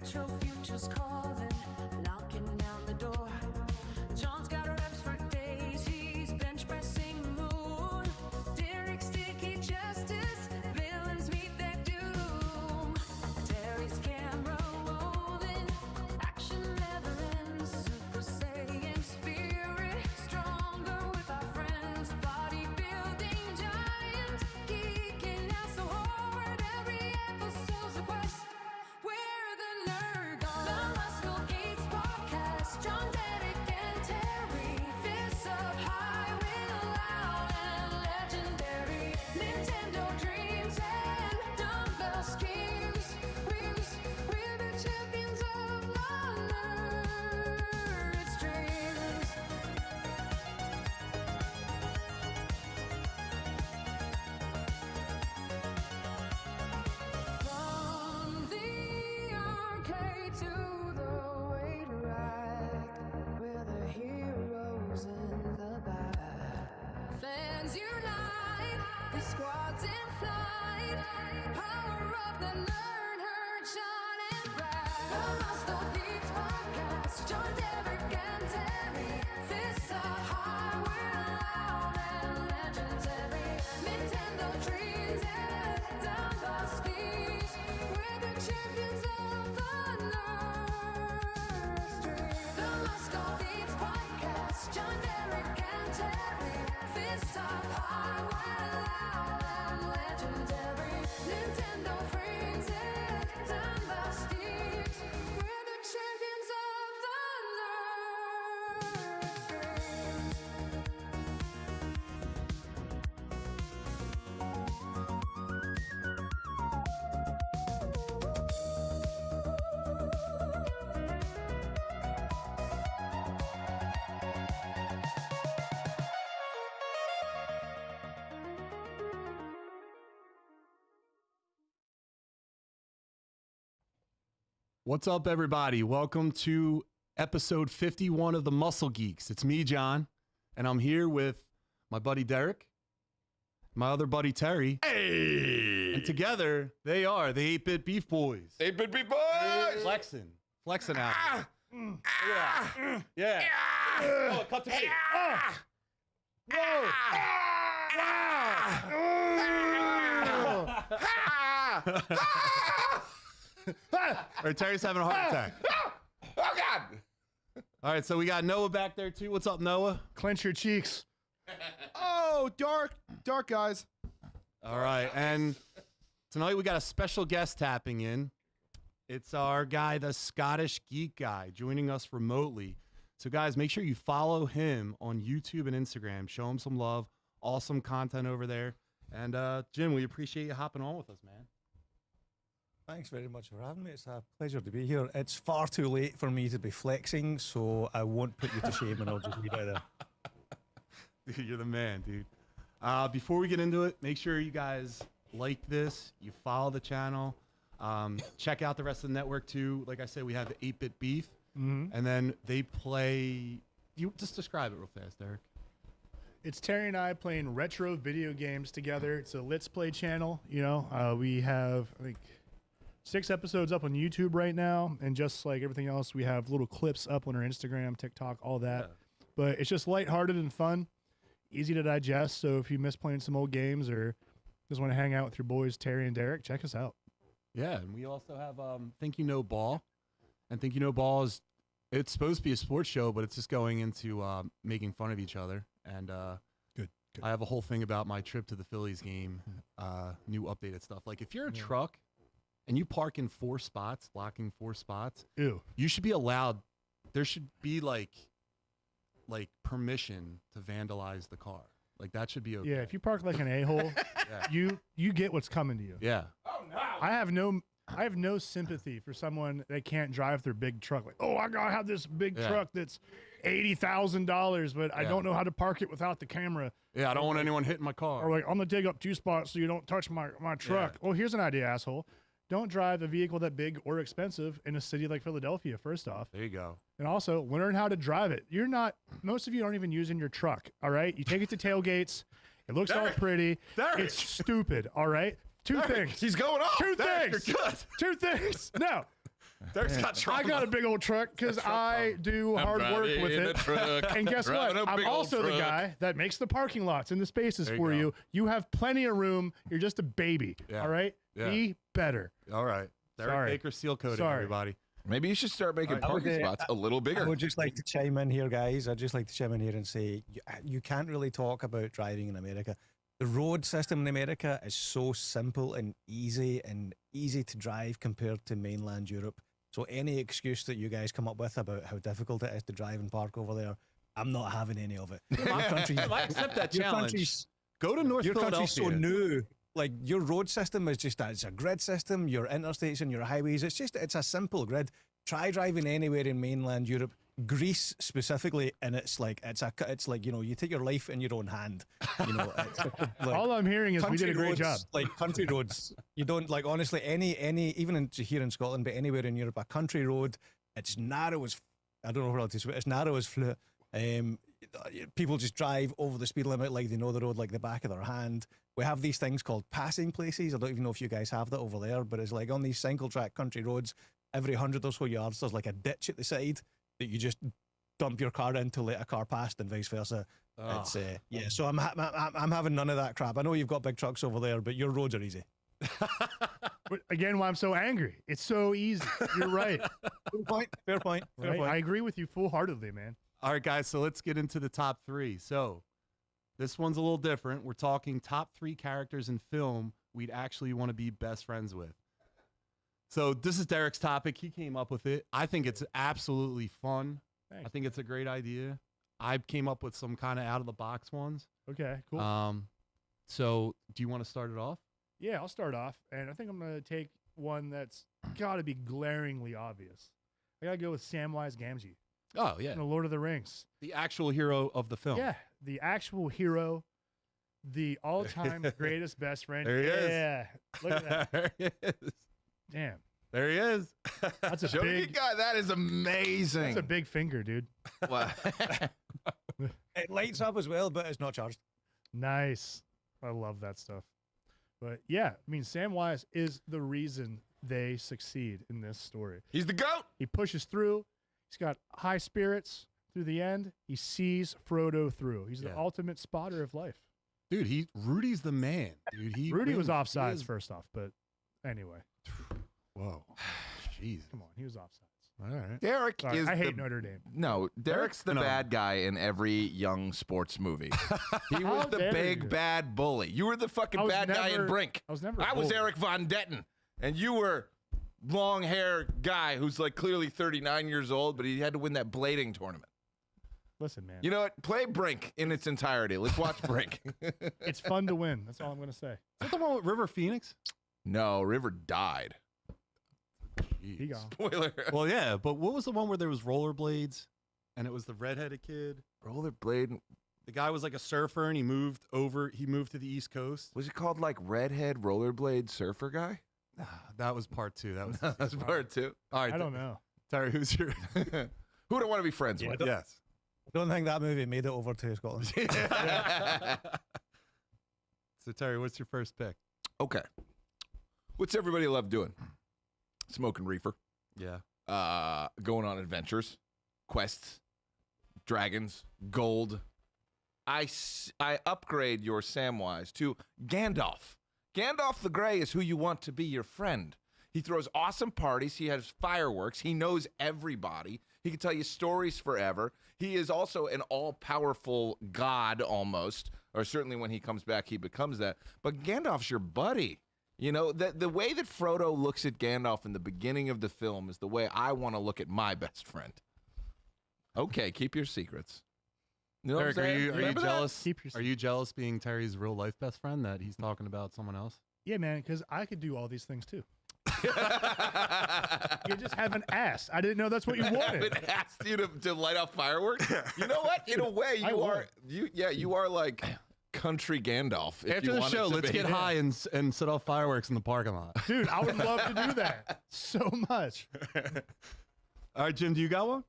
retro future's calling, knocking down the door. John's got reps for days, he's bench pressing the moon. Derek's sticky justice, villains meet their doom. Terry's camera rolling, action never ends. Super Saiyan spirit, stronger with our friends. Bodybuilding giant, geeking out so hard. Every episode's a quest. We're the nerd guard. The Muscle Geeks Podcast. John, Derek, and Terry. Fists up high, real loud and legendary. Nintendo dreams and dumbbell schemes. We're the champions of the nerd streams. From the MK2 the way to ride, we're the heroes in the back. Fans unite, the squad's in flight. Power of the nerd herd, Sean and Brad. The Muscle Geeks Podcast, John, Derek, and Terry. Fists are high, we're loud and legendary. Nintendo dreams and dumbbell schemes. We're the champions of the nerd stream. The Muscle Geeks Podcast, John, Derek, and Terry. Fists are high, we're loud and legendary. Nintendo dreams and dumbbell schemes. We're the champions of the nerd stream. What's up, everybody? Welcome to episode 51 of the Muscle Geeks. It's me, John, and I'm here with my buddy Derek, my other buddy Terry, Hey! and together they are the 8-Bit Beef Boys. 8-Bit Beef Boys! Flexing out. Yeah. Oh, cut to me. Whoa. All right, Terry's having a heart attack. Oh, God! All right, so we got Noah back there too. What's up, Noah? Clench your cheeks. Oh, dark guys. All right, and tonight we got a special guest tapping in. It's our guy, the Scottish Geek Guy, joining us remotely. So, guys, make sure you follow him on YouTube and Instagram. Show him some love. Awesome content over there. And, Jim, we appreciate you hopping on with us, man. Thanks very much for having me. It's a pleasure to be here. It's far too late for me to be flexing, so I won't put you to shame and I'll just leave it there. Dude, you're the man, dude. Before we get into it, make sure you guys like this, you follow the channel, check out the rest of the network too. Like I said, we have the 8-Bit Beef, and then they play. You just describe it real fast, Derek. It's Terry and I playing retro video games together. It's a Let's Play channel. You know, we have, I think, 6 episodes up on YouTube right now, and just like everything else, we have little clips up on our Instagram, TikTok, all that. Yeah. But it's just lighthearted and fun, easy to digest. So if you miss playing some old games or just want to hang out with your boys, Terry and Derek, check us out. Yeah, and we also have Think You Know Ball. And Think You Know Ball is, it's supposed to be a sports show, but it's just going into making fun of each other. And Good. I have a whole thing about my trip to the Phillies game, new updated stuff. Like if you're a truck and you park in 4 spots, blocking 4 spots, Ew. you should be allowed, there should be like permission to vandalize the car. Like that should be okay. Yeah, if you park like an a-hole, you get what's coming to you. Yeah. Oh, no! I have no sympathy for someone that can't drive their big truck. Like, oh, I gotta have this big truck that's $80,000, but I don't know how to park it without the camera. Yeah, I don't want anyone hitting my car. Or like, I'm gonna dig up 2 spots so you don't touch my truck. Yeah. Well, here's an idea, asshole. Don't drive a vehicle that big or expensive in a city like Philadelphia, first off. There you go. And also, learn how to drive it. Most of you aren't even using your truck, all right? You take it to tailgates. It looks all pretty. It's stupid, all right? Two things. He's going off. Two things. You're good. 2 things. No. Derek's got I trauma. got a big old truck because I do hard work with it. And guess what? I'm also the guy that makes the parking lots and the spaces There you for go. you. You have plenty of room. You're just a baby. Yeah. All right? Yeah. Be better. All right. Derek Sorry. Baker seal coating, Sorry. everybody. Maybe you should start making parking spots a little I bigger. would just like to chime in here, guys. I'd just like to chime in here and say you can't really talk about driving in America. The road system in America is so simple and easy to drive compared to mainland Europe. So any excuse that you guys come up with about how difficult it is to drive and park over there, I'm not having any of it. Your country's, I accept that your challenge. country's, Go to North your country's Philadelphia. so new. Like your road system is just it's a grid system. Your interstates and your highways, it's a simple grid. Try driving anywhere in mainland Europe, Greece specifically, and it's like you take your life in your own hand. It's like, All I'm hearing is we did a great roads, job. Like country roads, you don't like honestly any even here in Scotland, but anywhere in Europe, a country road, it's narrow as I don't know what else it's narrow as flute. People just drive over the speed limit like they know the road like the back of their hand. We have these things called passing places. I don't even know if you guys have that over there, but it's like on these single track country roads, every 100 or so yards, there's like a ditch at the side that you just dump your car in to let a car past and vice versa. Oh. It's yeah. So I'm having none of that crap. I know you've got big trucks over there, but your roads are easy. But again, why I'm so angry. It's so easy. You're right. Fair point. Fair point. Fair Right? point. I agree with you full-heartedly, man. All right, guys, so let's get into the top three. So this one's a little different. We're talking top 3 characters in film we'd actually want to be best friends with. So this is Derek's topic. He came up with it. I think it's absolutely fun. Thanks. I think it's a great idea. I came up with some kind of out-of-the-box ones. Okay, cool. So do you want to start it off? Yeah, I'll start off, and I think I'm going to take one that's got to be glaringly obvious. I got to go with Samwise Gamgee Oh, yeah. in The Lord of the Rings. The actual hero of the film. Yeah, the actual hero, the all-time greatest best friend. There he is. Yeah, look at that. There he is. Damn, There he is. that's a Show me, big, guy. That is amazing. that's a big finger, dude. Wow. It lights up as well, but it's not charged. Nice. I love that stuff. But yeah, I mean, Samwise is the reason they succeed in this story. He's the GOAT. He pushes through. He's got high spirits through the end. He sees Frodo through. He's the Yeah. ultimate spotter of life. Dude, Rudy's the man. Dude, Rudy was wins. He offsides is- first off, but anyway, Whoa. Jeez. come on, he was offsides. All right. Derek Sorry, is I hate the, Notre Dame. No, Derek's the bad guy in every young sports movie. He was How the dare big you. bad bully. You were the fucking I was bad guy in never- Brink. I was never. I was bullied. Eric Von Detten, and you were long hair guy who's like clearly 39 years old, but he had to win that blading tournament. Listen, man, You know what? Play Brink in its entirety. Let's watch Brink. it's fun to win. That's all I'm gonna say. Is that the one with River Phoenix? No, River died. He gone. Spoiler. Well, yeah, but what was the one where there was rollerblades and it was the redheaded kid? Rollerblade. The guy was like a surfer and he moved to the East Coast. Was it called like Redhead Rollerblade Surfer Guy? That was part 2. That was That's part 2. All right. I don't know. Terry, who's your Who do I want to be friends with? Yes. I don't think that movie made it over to Scotland. So Terry, what's your first pick? Okay. What's everybody love doing? Smoking reefer. Yeah. Going on adventures, quests, dragons, gold. I upgrade your Samwise to Gandalf. Gandalf the Grey is who you want to be your friend. He throws awesome parties. He has fireworks. He knows everybody. He can tell you stories forever. He is also an all-powerful god almost, or certainly when he comes back, he becomes that. But Gandalf's your buddy. You know, the way that Frodo looks at Gandalf in the beginning of the film is the way I want to look at my best friend. Okay, keep your secrets. You know Eric, what I'm are saying? you Remember that? jealous? Keep your Are you jealous being Terry's real life best friend that he's talking about someone else? Yeah, man, because I could do all these things too. You just have an ass. I didn't know that's what you wanted. It asked you to light off fireworks. You know what? In a way, I you would. are you are like country Gandalf. If After you the wanted show, to let's be. get high and set off fireworks in the parking lot. Dude, I would love to do that so much. All right, Jim, do you got one?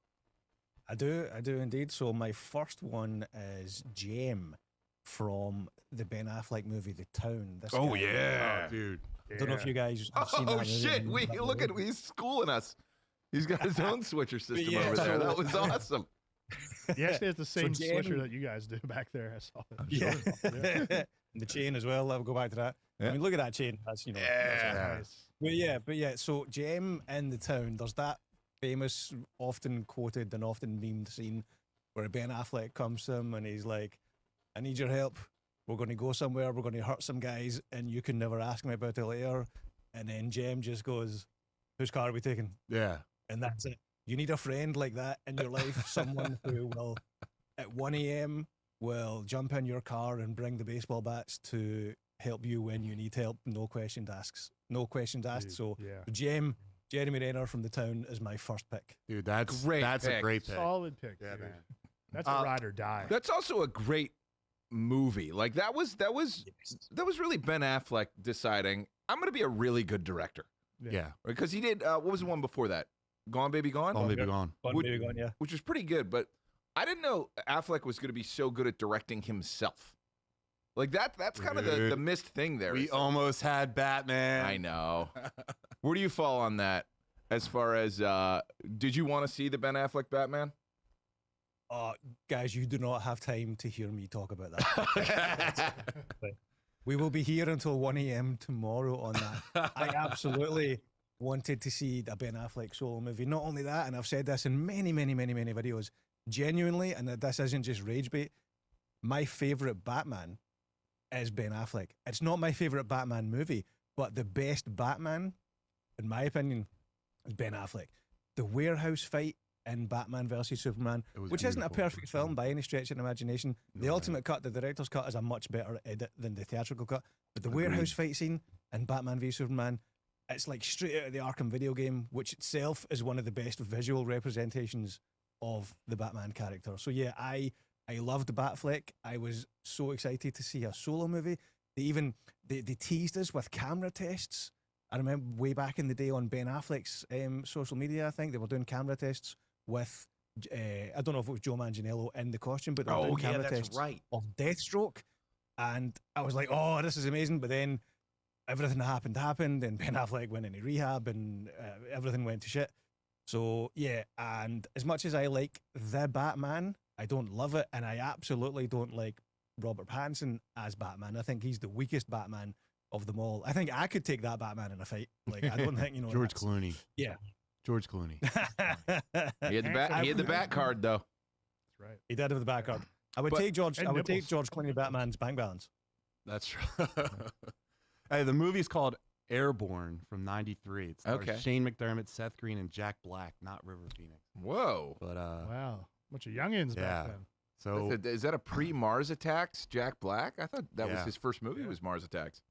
I do indeed. So my first one is Jem from the Ben Affleck movie The Town. This guy- dude. I don't know if you guys have seen that Oh movie. shit! He's schooling us. He's got his own switcher system yeah, over there. so- That was awesome. He actually has the same Jen- switcher that you guys do back there. I saw it. Yeah. Yeah. And the chain as well. I'll go back to that. Yeah. I mean, look at that chain. That's, you know. Yeah. Nice. But yeah. So Jem in the town, there's that famous, often quoted and often memed scene where Ben Affleck comes to him and he's like, "I need your help. We're going to go somewhere. We're going to hurt some guys, and you can never ask me about it later." And then Jem just goes, "Whose car are we taking?" Yeah. And that's it. You need a friend like that in your life, someone who will, at 1 a.m., will jump in your car and bring the baseball bats to help you when you need help. No questions asked. No questions asked. Dude, So, yeah. Jeremy Renner from the town is my first pick. Dude, that's Great a pick. great pick. Solid pick. Yeah, dude. man. That's a ride or die. That's also a great movie. Like that was really Ben Affleck deciding I'm going to be a really good director. Yeah. Because he did what was the one before that? Gone Baby Gone? Gone Baby Gone. Would- Maybe gone, yeah. Which was pretty good, but I didn't know Affleck was going to be so good at directing himself. Like that's kind of the Dude, missed thing there. We is that- almost had Batman. I know. Where do you fall on that? As far as did you want to see the Ben Affleck Batman? Guys, you do not have time to hear me talk about that. We will be here until 1 a.m. tomorrow on that. I absolutely wanted to see a Ben Affleck solo movie. Not only that, and I've said this in many videos, genuinely, and this isn't just rage bait, my favorite Batman is Ben Affleck. It's not my favorite Batman movie, but the best Batman, in my opinion, is Ben Affleck. The warehouse fight in Batman versus Superman, It was which isn't a beautiful. perfect film by any stretch of the imagination. The No, ultimate cut, the director's cut, is a much better edit than the theatrical cut. But the Agreed. warehouse fight scene in Batman v Superman, it's like straight out of the Arkham video game, which itself is one of the best visual representations of the Batman character. So yeah, I loved Batfleck. I was so excited to see a solo movie. They teased us with camera tests. I remember way back in the day on Ben Affleck's social media, I think they were doing camera tests with, I don't know if it was Joe Manganiello in the costume, but they were doing camera tests right. of Deathstroke. And I was like, oh, this is amazing. But then everything that happened, and Ben Affleck went into rehab, and everything went to shit. So, yeah, and as much as I like the Batman, I don't love it, and I absolutely don't like Robert Pattinson as Batman. I think he's the weakest Batman of them all. I think I could take that Batman in a fight. Like, I don't think, George that's- Clooney. Yeah. George Clooney. He had the bat card though. That's right. He did have the back card. I would But- take George. and I would take nipples. George Clooney Batman's bank balance. That's true. Hey, the movie's called Airborne from '93. It stars Okay. Shane McDermott, Seth Green, and Jack Black, not River Phoenix. Whoa. But Wow. Bunch of youngins yeah. back then. So Is that a pre-Mars Attacks Jack Black? I thought that was Yeah. his first movie was Mars Attacks.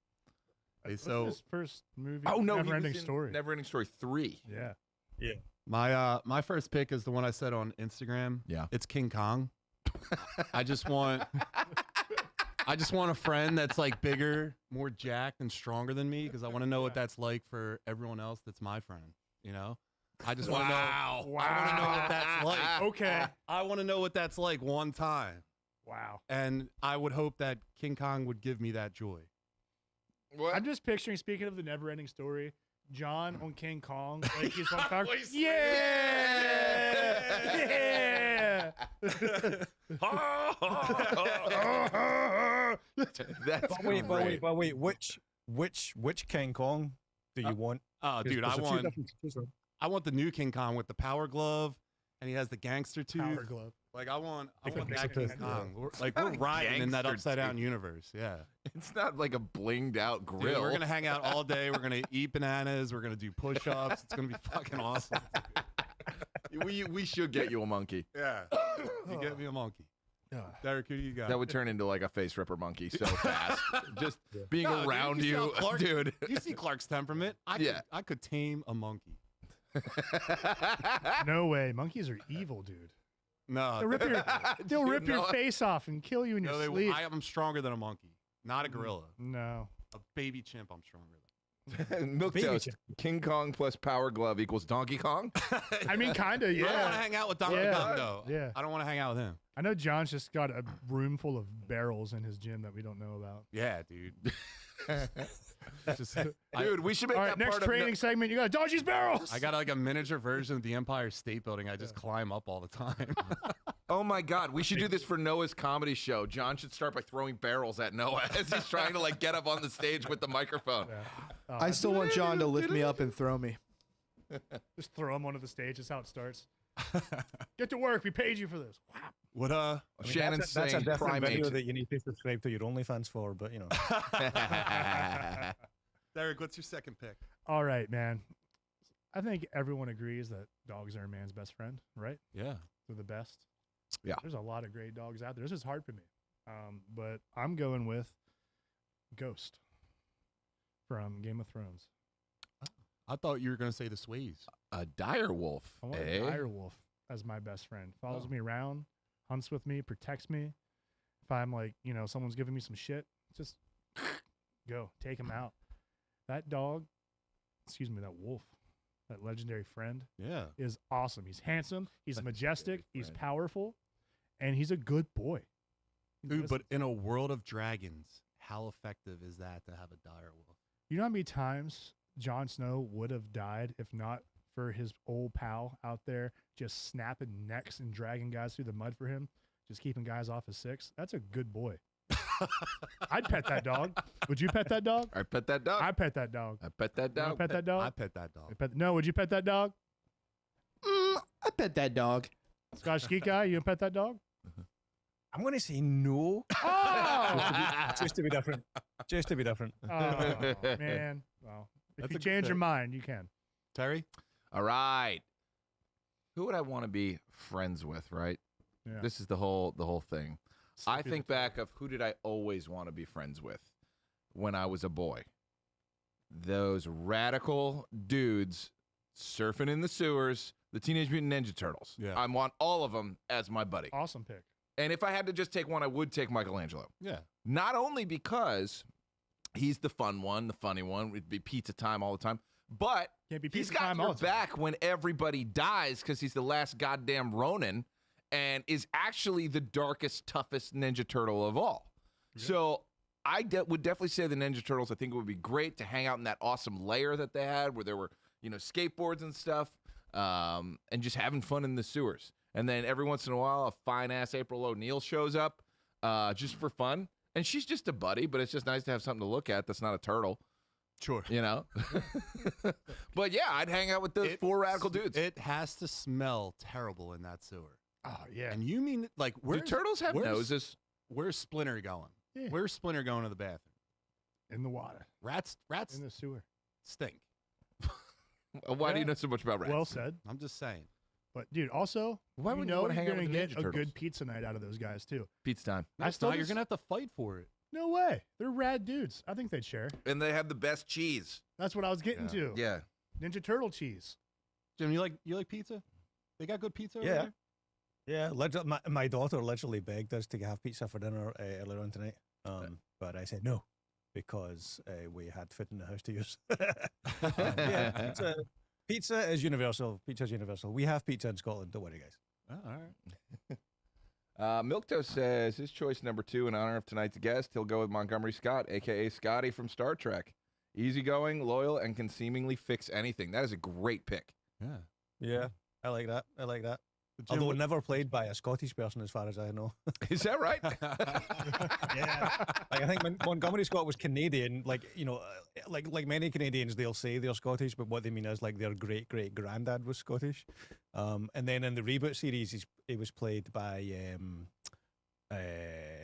Wasn't so- his first movie. Oh no, Never Ending he was in Story. Never Ending Story 3. Yeah. my first pick is the one I said on Instagram. Yeah. It's King Kong. I just want a friend that's like bigger, more jacked, and stronger than me because I want to know what that's like for everyone else that's my friend. You know, I just want to know. I want to know what that's like. Okay. I want to know what that's like one time, Wow. and I would hope that King Kong would give me that joy. What? I'm just picturing, speaking of the Never Ending Story, John on King Kong. Like he's on fire. Always Yeah. That's But wait. Which King Kong do you want? Oh, dude, I 'Cause there's a few want different to choose from. the new King Kong with the power glove, and he has the gangster tooth. Power glove. Like I want Like that a King gangster Kong. We're riding in that Gangster upside down tooth. universe. Yeah. It's not like a blinged out Dude, grill. we're gonna hang out all day. We're gonna eat bananas. We're gonna do push-ups. It's gonna be fucking awesome. we should get you a monkey. Yeah. You get me a monkey. Yeah. Derek, who do you got? That would turn into like a face ripper monkey so fast. Just being No, dude, around you you, saw Clark- dude. You see Clark's temperament. I could tame a monkey. No way. Monkeys are evil, dude. No. They'll rip You your know- face off and kill you in No, your they, sleep. I am stronger than a monkey. Not a gorilla. No. A baby chimp I'm stronger than. Milk Baby Toast. chip. King Kong plus Power Glove equals Donkey Kong. I mean, kind of, I don't want to yeah. hang out with Donkey Yeah. Kong, though. Yeah. I don't want to hang out with him. I know John's just got a room full of barrels in his gym that we don't know about. Yeah, dude. It's just, Dude, we should make All right, that next part training segment, you got to dodge these barrels. I got like a miniature version of the Empire State Building. I just climb up all the time. Oh my God, we should do this for Noah's comedy show. John should start by throwing barrels at Noah as he's trying to like get up on the stage with the microphone. I still want John to lift me up and throw me. Just throw him onto the stage. That's how it starts. Get to work. We paid you for this. Wow. What Shannon's that's a saying different primate. video that you need to subscribe to your OnlyFans for, but you know. Derek, what's your second pick? All right, man. I think everyone agrees that dogs are a man's best friend, right? Yeah. They're the best. Yeah. There's a lot of great dogs out there. This is hard for me. But I'm going with Ghost from Game of Thrones. I thought you were going to say the Sways. A dire wolf. I want eh? a direwolf as my best friend. Follows Oh. me around, hunts with me, protects me. If I'm like, someone's giving me some shit, just go, take him out. That dog, that wolf, that legendary friend Yeah. is awesome. He's handsome, he's majestic, he's friend. powerful, and he's a good boy. Dude, Listen, but in a world of dragons, how effective is that to have a dire wolf? you know how many times Jon Snow would have died if not for his old pal out there just snapping necks and dragging guys through the mud for him, just keeping guys off his six? That's a good boy. I'd pet that dog. Would you pet that dog? I pet that dog. I pet that dog. I pet that You wanna dog. pet that I dog? pet that dog. No, would you pet that dog? I pet that dog. Scottish Geek Guy, you gonna pet that dog? I'm going to say no. Oh, Just to be different. Just to be different. oh man. Well, if That's you a good change your pick. mind, you can. Terry? All right. Who would I want to be friends with, right? Yeah. This is the whole thing. I Slip think it. back of who did I always want to be friends with when I was a boy? Those radical dudes surfing in the sewers, the Teenage Mutant Ninja Turtles. Yeah. I want all of them as my buddy. Awesome pick. And if I had to just take one, I would take Michelangelo. Yeah. Not only because he's the fun one, the funny one, it'd be pizza time all the time, but Can't be he's pizza got time your all the time. back when everybody dies because he's the last goddamn Ronin and is actually the darkest, toughest Ninja Turtle of all. So I would definitely say the Ninja Turtles. I think it would be great to hang out in that awesome lair that they had where there were, skateboards and stuff, and just having fun in the sewers. And then every once in a while, a fine-ass April O'Neil shows up just for fun. And she's just a buddy, but it's just nice to have something to look at that's not a turtle. Sure. But yeah, I'd hang out with those four radical dudes. It has to smell terrible in that sewer. Oh yeah. And you mean like Do where's turtles have where's- noses? Where's Splinter going? Yeah. Where's Splinter going to the bathroom? In the water. Rats In the sewer. stink. Why do you Yeah. know so much about rats? Well said. I'm just saying. But dude, also, Why you wouldn't you know wanna hang you're out with gonna the get Ninja a Turtles? good pizza night out of those guys too. Pizza time. I still thought you're just- gonna have to fight for it. No way. They're rad dudes. I think they'd share. And they have the best cheese. That's what I was getting to. Yeah. Ninja Turtle cheese. Jim, you like pizza? They got good pizza over Yeah. there? Yeah, my daughter literally begged us to have pizza for dinner earlier on tonight. But I said no because we had food in the house to use. Yeah, pizza is universal. Pizza is universal. We have pizza in Scotland. Don't worry, guys. Oh, all right. Milk Toast says his choice number 2 in honor of tonight's guest. He'll go with Montgomery Scott, a.k.a. Scotty from Star Trek. Easygoing, loyal, and can seemingly fix anything. That is a great pick. Yeah. Yeah, I like that. I like that. Jim, Although never played by a Scottish person, as far as I know. Is that right? Yeah, like I think Montgomery Scott was Canadian. Like like many Canadians, they'll say they're Scottish, but what they mean is like their great granddad was Scottish. And then in the reboot series, he was played by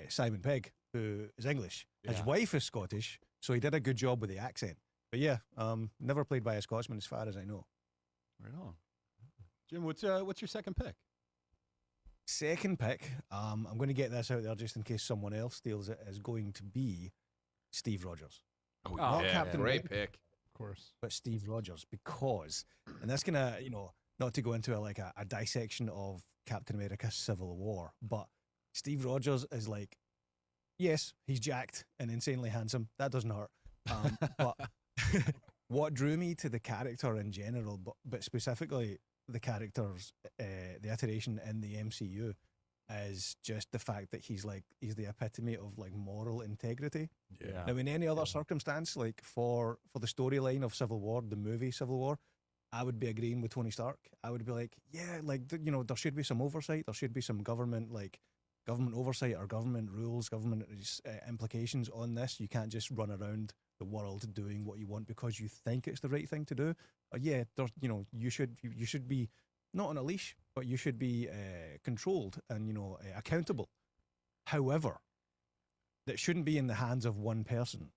Simon Pegg, who is English. His Yeah. wife is Scottish, so he did a good job with the accent. But yeah, never played by a Scotsman, as far as I know. Right on. Jim, what's your second pick? Second pick, I'm going to get this out there just in case someone else steals it, is going to be Steve Rogers. Oh, Not Captain great America. pick. Of course. But Steve Rogers, because, and that's gonna, not to go into a dissection of Captain America Civil War, but Steve Rogers is like, yes, he's jacked and insanely handsome. That doesn't hurt. But what drew me to the character in general, but specifically the characters, the iteration in the MCU, is just the fact that he's the epitome of like moral integrity. Yeah. Now, in any other circumstance, like for the storyline of Civil War, the movie Civil War, I would be agreeing with Tony Stark. I would be like, yeah, like there should be some oversight. There should be some government oversight or government rules, government implications on this. You can't just run around the world doing what you want because you think it's the right thing to do. Yeah, you should be not on a leash, but you should be controlled and accountable. However, that shouldn't be in the hands of one person,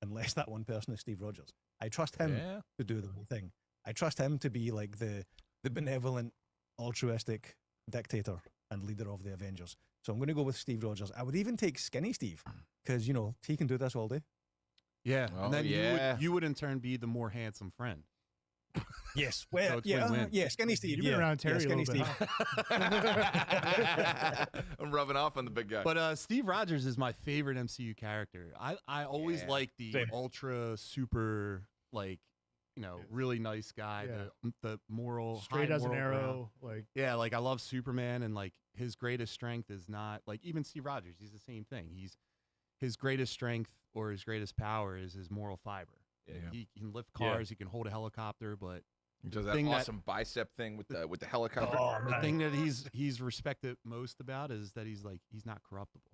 unless that one person is Steve Rogers. I trust him to do the right thing. I trust him to be like the benevolent, altruistic dictator and leader of the Avengers. So I'm going to go with Steve Rogers. I would even take Skinny Steve because he can do this all day. Yeah, Oh, and then yeah. you would in turn be the more handsome friend. Yes, well, So it's win-win. Skinny Steve. You've been around Terry Skinny a little Steve. bit. I'm rubbing off on the big guy. But Steve Rogers is my favorite MCU character. I always Yeah. like the Same. ultra super really nice guy, Yeah. the moral Straight high as an moral ground. arrow. Like, Yeah, like I love Superman, and like his greatest strength is not like even Steve Rogers. He's the same thing. His greatest strength or his greatest power is his moral fiber. Yeah. He can lift Yeah. cars. He can hold a helicopter, but He does that thing that- awesome bicep thing with the helicopter. Oh, the man. thing that he's respected most about is that he's not corruptible.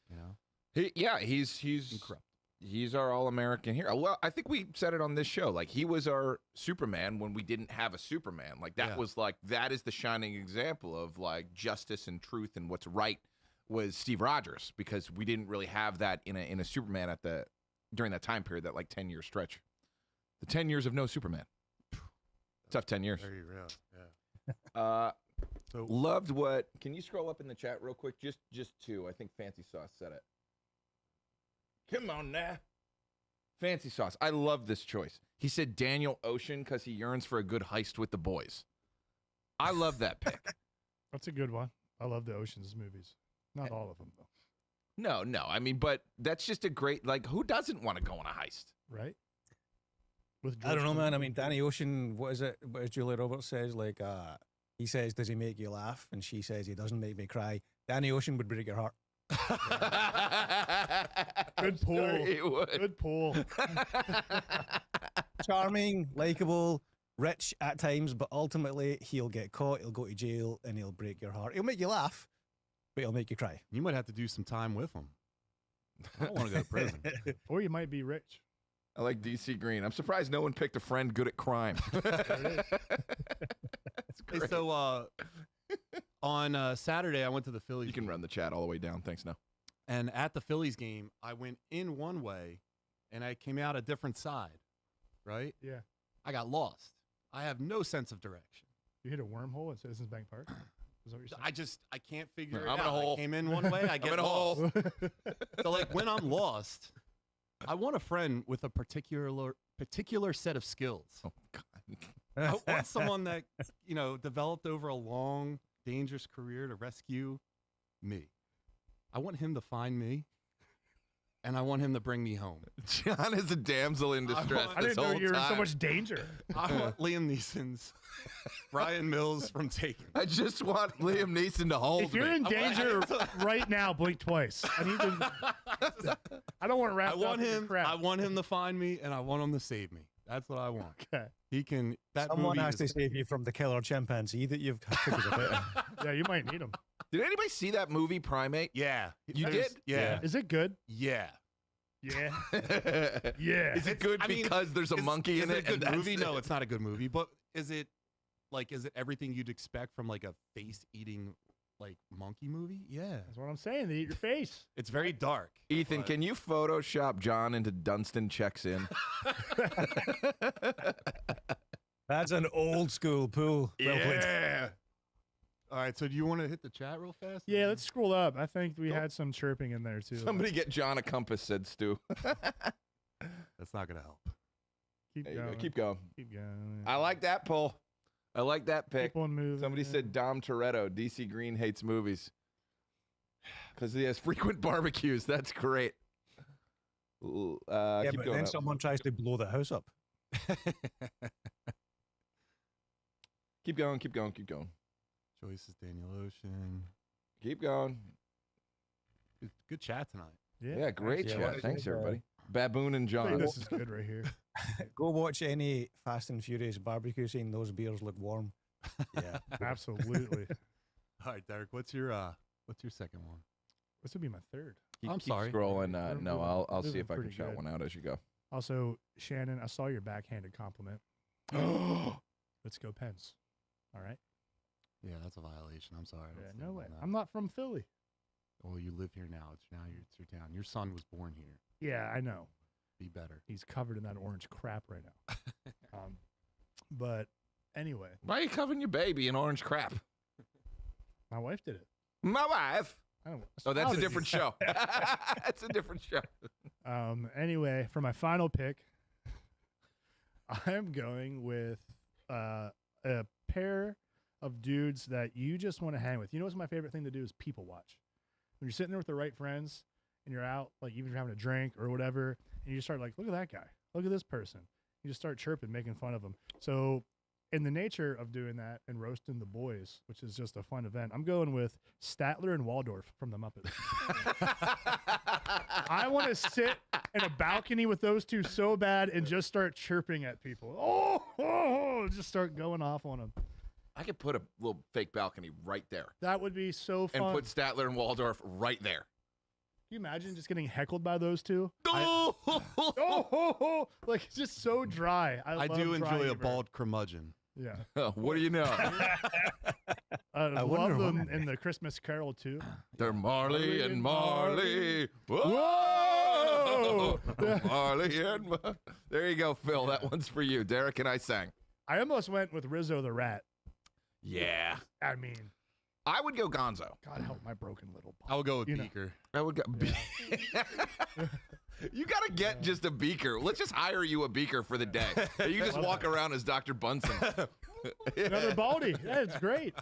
You know, He's incorrupt. He's our all-American hero. Well, I think we said it on this show. Like, he was our Superman when we didn't have a Superman. Like, that Yeah. was like, that is the shining example of like justice and truth and what's right was Steve Rogers, because we didn't really have that in a Superman during that time period, that like 10-year stretch. The 10 years of no Superman. Tough 10 years. Very real. Yeah. So Loved what, can you scroll up in the chat real quick? Just two. I think Fancy Sauce said it. Come on now. Fancy Sauce. I love this choice. He said Daniel Ocean because he yearns for a good heist with the boys. I love that pick. that's a good one. I love the Ocean's movies. Not all of them, though. No. I mean, but that's just a great, like, who doesn't want to go on a heist? Right? With I don't know, George man. I Clooney. mean, Danny Ocean, what is it? What is Julia Roberts says? Like, he says, does he make you laugh? And she says, he doesn't make me cry. Danny Ocean would break your heart. Good pull. Sure he would. Good pull. Charming, likable, rich at times, but ultimately he'll get caught, he'll go to jail, and he'll break your heart. He'll make you laugh, but he'll make you cry. you might have to do some time with him. I don't want to go to prison. Or you might be rich. I like DC Green. I'm surprised no one picked a friend good at crime. That's Hey, great. so on Saturday, I went to the Phillies. You can game. run the chat all the way down. Thanks, no. And at the Phillies game, I went in one way, and I came out a different side. Right? Yeah. I got lost. I have no sense of direction. You hit a wormhole at Citizens Bank Park? Is that what you're saying? I can't figure it I'm out. in a hole. I came in one way, I get in a lost. hole. So like when I'm lost, I want a friend with a particular set of skills. Oh, God. I want someone that developed over a long, dangerous career to rescue me. I want him to find me, and I want him to bring me home. John is a damsel in distress I this didn't know whole you were in time. so much danger. I want Liam Neeson's Ryan Mills from Taken. I just want Liam Neeson to hold If you're me. in danger right now, blink twice. I need to. I don't want to wrap. I want him. Crap. I want him to find me, and I want him to save me. That's what I want. Okay. He can. That Someone movie has to is- save you from the killer chimpanzee that you've took as a pet. Yeah, you might need him. Did anybody see that movie, Primate? Yeah. You There's- did? Yeah. Is it good? Yeah. Yeah. Yeah. Is it good I mean, because there's a monkey in is it? it a and good that's movie? it? No, it's not a good movie. But is it everything you'd expect from like a face-eating like monkey movie? Yeah. That's what I'm saying. They eat your face. It's very dark. Ethan, but- can you Photoshop John into Dunstan checks in? That's an old school pool. Well played. yeah. All right. So do you want to hit the chat real fast? Yeah, let's scroll up. I think we had some chirping in there too. Somebody get John a compass, said Stu. That's not gonna help. keep There you going. go. Keep going. Keep going. I like that poll. I like that pick. Keep on moving. Somebody said Dom Toretto, DC Green hates movies. Because he has frequent barbecues. That's great. Yeah, Keep but going then up. someone tries to blow the house up. Keep going, keep going, keep going. Choice is Daniel Ocean. Keep going. Good chat tonight. Yeah, great Yeah, chat. well, Thanks, yeah. everybody. Baboon and I think John. this is good right here. Go watch any Fast and Furious barbecue scene. Those beers look warm. Yeah, absolutely. All right, Derek, what's your second one? This would be my third. I'm Keep sorry. scrolling. We're No, moving- I'll see moving if I can pretty shout good. one out as you go. Also, Shannon, I saw your backhanded compliment. Let's go Pens. All right. Yeah, that's a violation. I'm sorry. I don't Yeah, stand no on way. that. I'm not from Philly. Well, you live here now. It's your town. Your son was born here. Yeah, I know. Be better. He's covered in that orange crap right now. But anyway, Why are you covering your baby in orange crap? my wife did it. My wife. I don't. Oh, that's How a did different show. That's a different show. Anyway, for my final pick, I'm going with a pair of dudes that you just want to hang with. You know what's my favorite thing to do is people watch. When you're sitting there with the right friends and you're out, like even if you're having a drink or whatever, and you just start like, look at that guy, look at this person. You just start chirping, making fun of them. So in the nature of doing that and roasting the boys, which is just a fun event, I'm going with Statler and Waldorf from the Muppets. I want to sit in a balcony with those two so bad and just start chirping at people. Just start going off on them. I could put a little fake balcony right there That would be so fun. and put Statler and Waldorf right there. Can you imagine just getting heckled by those two? Oh! Like it's just so dry. I love do dry enjoy a humor. bald curmudgeon. Yeah, What do you know? I wonder love them what- in the Christmas Carol too. They're Marley and Marley. Whoa! Whoa! Marley and There you go, Phil. That one's for you. Derek and I sang. I almost went with Rizzo the Rat. Yeah. I mean, I would go Gonzo. God help my broken little body. I will go with You know. Beaker. I would go. You got to get just a beaker. Let's just hire you a beaker for the day. You just walk around as Dr. Bunsen. Another baldy. Yeah, it's great.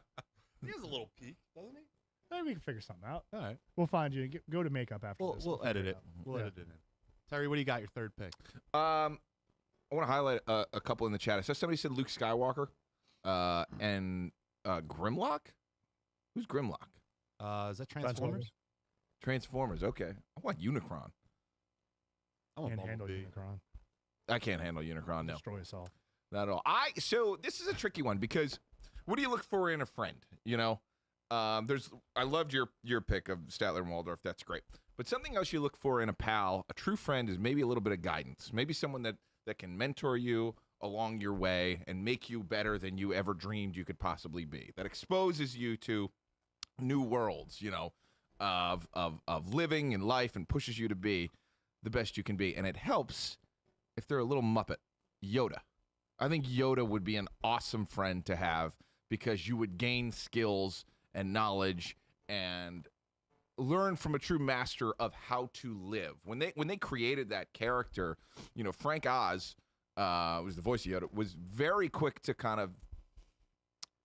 He has a little peak, doesn't he? Maybe we can figure something out. All right. We'll find you. Go to makeup after this. We'll edit figure it. out. We'll Yeah. edit it in. Terry, what do you got? Your third pick. I want to highlight a couple in the chat. I saw somebody said Luke Skywalker and Grimlock. Who's Grimlock? Is that Transformers? Transformers. Okay. I want Unicron. I want Can't handle Bumblebee. Unicron. I can't handle Unicron. No, Destroy us all. not at all. So this is a tricky one because what do you look for in a friend? You know, I loved your pick of Statler and Waldorf. That's great. But something else you look for in a pal, a true friend, is maybe a little bit of guidance. Maybe someone that can mentor you along your way and make you better than you ever dreamed you could possibly be. That exposes you to new worlds, you know, of living and life, and pushes you to be the best you can be. And it helps if they're a little Muppet. Yoda. I think Yoda would be an awesome friend to have because you would gain skills and knowledge and learn from a true master of how to live. When they created that character, you know, Frank Oz was the voice of Yoda, was very quick to kind of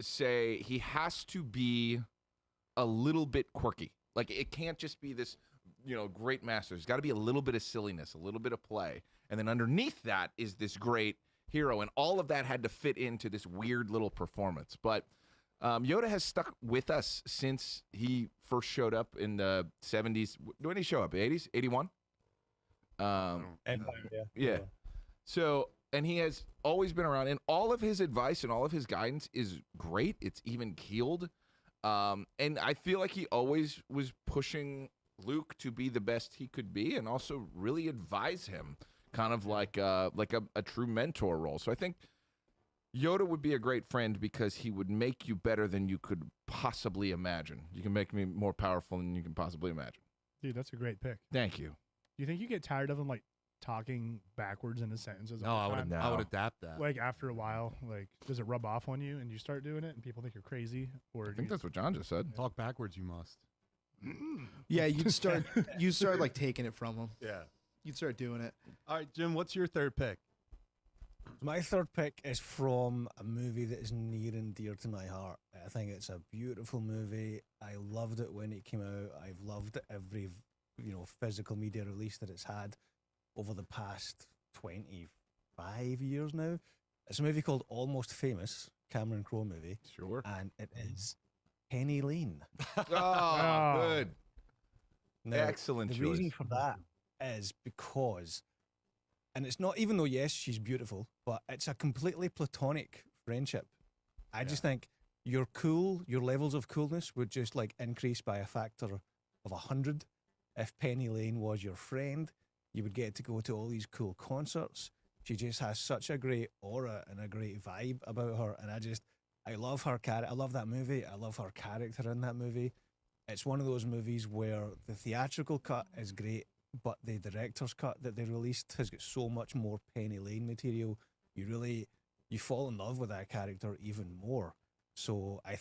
say he has to be a little bit quirky. Like it can't just be this, you know, great master. There's got to be a little bit of silliness, a little bit of play. And then underneath that is this great hero. And all of that had to fit into this weird little performance. But Yoda has stuck with us since he first showed up in the 70s. When did he show up? 80s? 81? Yeah. So, and he has always been around. And all of his advice and all of his guidance is great. It's even keeled. And I feel like he always was pushing Luke to be the best he could be and also really advise him, kind of like a true mentor role. So I think Yoda would be a great friend because he would make you better than you could possibly imagine. You can make me more powerful than you can possibly imagine. Dude, that's a great pick. Thank you. Do you think you get tired of him like talking backwards into sentences? No, all the time? I would adapt that. Like after a while, like does it rub off on you and you start doing it and people think you're crazy? Or I do think you that's what John just said. Talk backwards, you must. Yeah, you'd start like taking it from them. Yeah. You'd start doing it. All right, Jim, what's your third pick? My third pick is from a movie that is near and dear to my heart. I think it's a beautiful movie. I loved it when it came out. I've loved every, you know, physical media release that it's had over the past 25 5 years now. It's a movie called Almost Famous, Cameron Crowe movie, Sure. and it is Penny Lane. Oh, good. Now, Excellent The reason choice. for that is because, and it's not, even though, yes, she's beautiful, but it's a completely platonic friendship. I just think your levels of coolness would just like increase by a factor of 100 if Penny Lane was your friend. You would get to go to all these cool concerts. She just has such a great aura and a great vibe about her, and I love her character. I love that movie. I love her character in that movie. It's one of those movies where the theatrical cut is great, but the director's cut that they released has got so much more Penny Lane material. You fall in love with that character even more. So I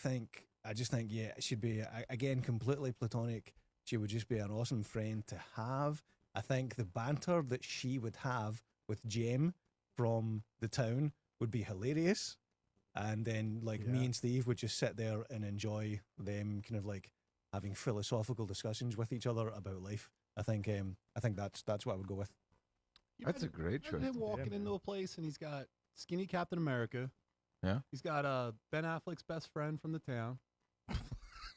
just think, yeah, it should be, again, completely platonic. She would just be an awesome friend to have. I think the banter that she would have with Jem from the town would be hilarious. And then, like, me and Steve would just sit there and enjoy them kind of like having philosophical discussions with each other about life. I think that's what I would go with. That's a great choice. Him walking into a place and he's got skinny Captain America. Yeah. He's got Ben Affleck's best friend from the town.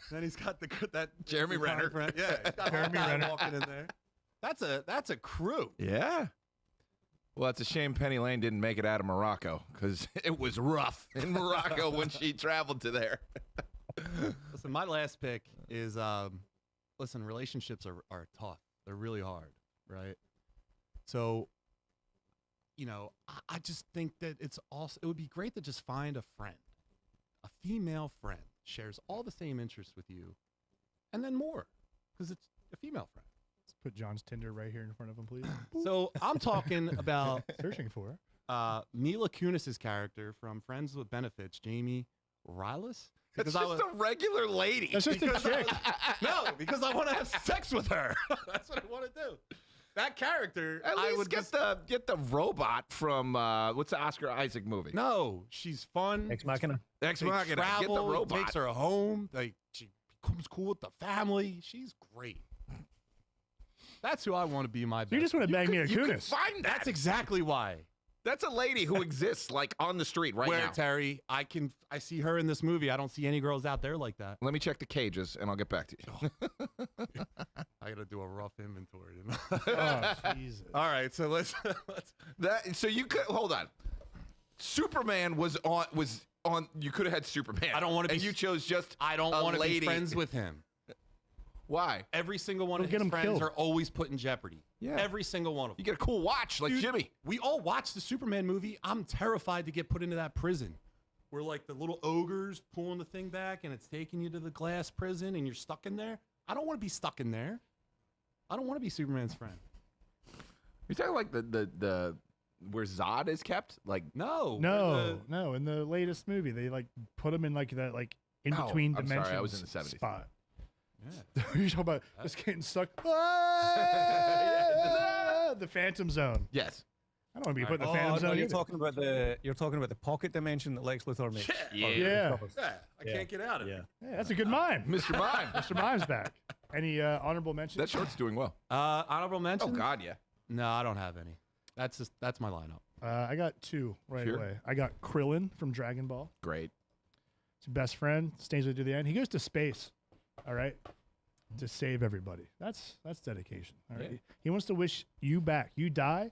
Then he's got that Jeremy the Renner. friend. Yeah, he's got Jeremy Jeremy Renner. walking in there. That's a crew. Yeah. Well, it's a shame Penny Lane didn't make it out of Morocco because it was rough in Morocco when she traveled to there. Listen, my last pick is listen, relationships are tough. They're really hard, right? So, you know, I just think that it would be great to just find a friend, a female friend, shares all the same interests with you, and then more, because it's a female friend. Let's put John's Tinder right here in front of him, please. So I'm talking about Searching for. Mila Kunis's character from Friends with Benefits, Jamie Riles. It's just a regular lady. That's just a chick. Because I want to have sex with her. That's what I want to do. That character, At I least would get the robot from what's the Oscar Isaac movie? No, she's fun. Ex Machina. Ex They Machina. travel, Get the robot. takes her home. She becomes cool with the family. She's great. That's who I want to be my best. You just want to bang me a You can Kunis. find that. That's exactly why. That's a lady who exists like on the street right Where, now. Terry, I see her in this movie. I don't see any girls out there like that. Let me check the cages and I'll get back to you. I got to do a rough inventory. You know? Oh, Jesus. All right, so let's So you could hold on. Superman was on. You could have had Superman. I don't wanna be And you chose just. I don't a want to lady. be friends with him. Why? Every single one Don't of get his him friends killed. are always put in jeopardy. Yeah. Every single one of You them. get a cool watch like Dude, Jimmy. We all watched the Superman movie. I'm terrified to get put into that prison where like the little ogre's pulling the thing back and it's taking you to the glass prison and you're stuck in there. I don't want to be stuck in there. I don't want to be Superman's friend. You're talking like the where Zod is kept? Like No. No. In the latest movie, they like put him in like that like in Oh, between I'm sorry, dimensions I was in the 70s. spot. Yeah. You're talking about just getting stuck. Ah, the Phantom Zone. yes. I don't want to be put in the Oh, Phantom no, Zone. you're either. talking about the pocket dimension that Lex Luthor makes. Yeah. Yeah. I can't get out of it. Yeah, that's a good mime. Mr. Mime. Mr. Mime's back. Any honorable mentions? That short's doing well. Honorable mention? Oh God, yeah. No, I don't have any. That's my lineup. I got two right Sure. away. I got Krillin from Dragon Ball. Great. His best friend, stays with you to the end. He goes to space, all right, to save everybody. That's dedication. All right. Yeah. He wants to wish you back. You die,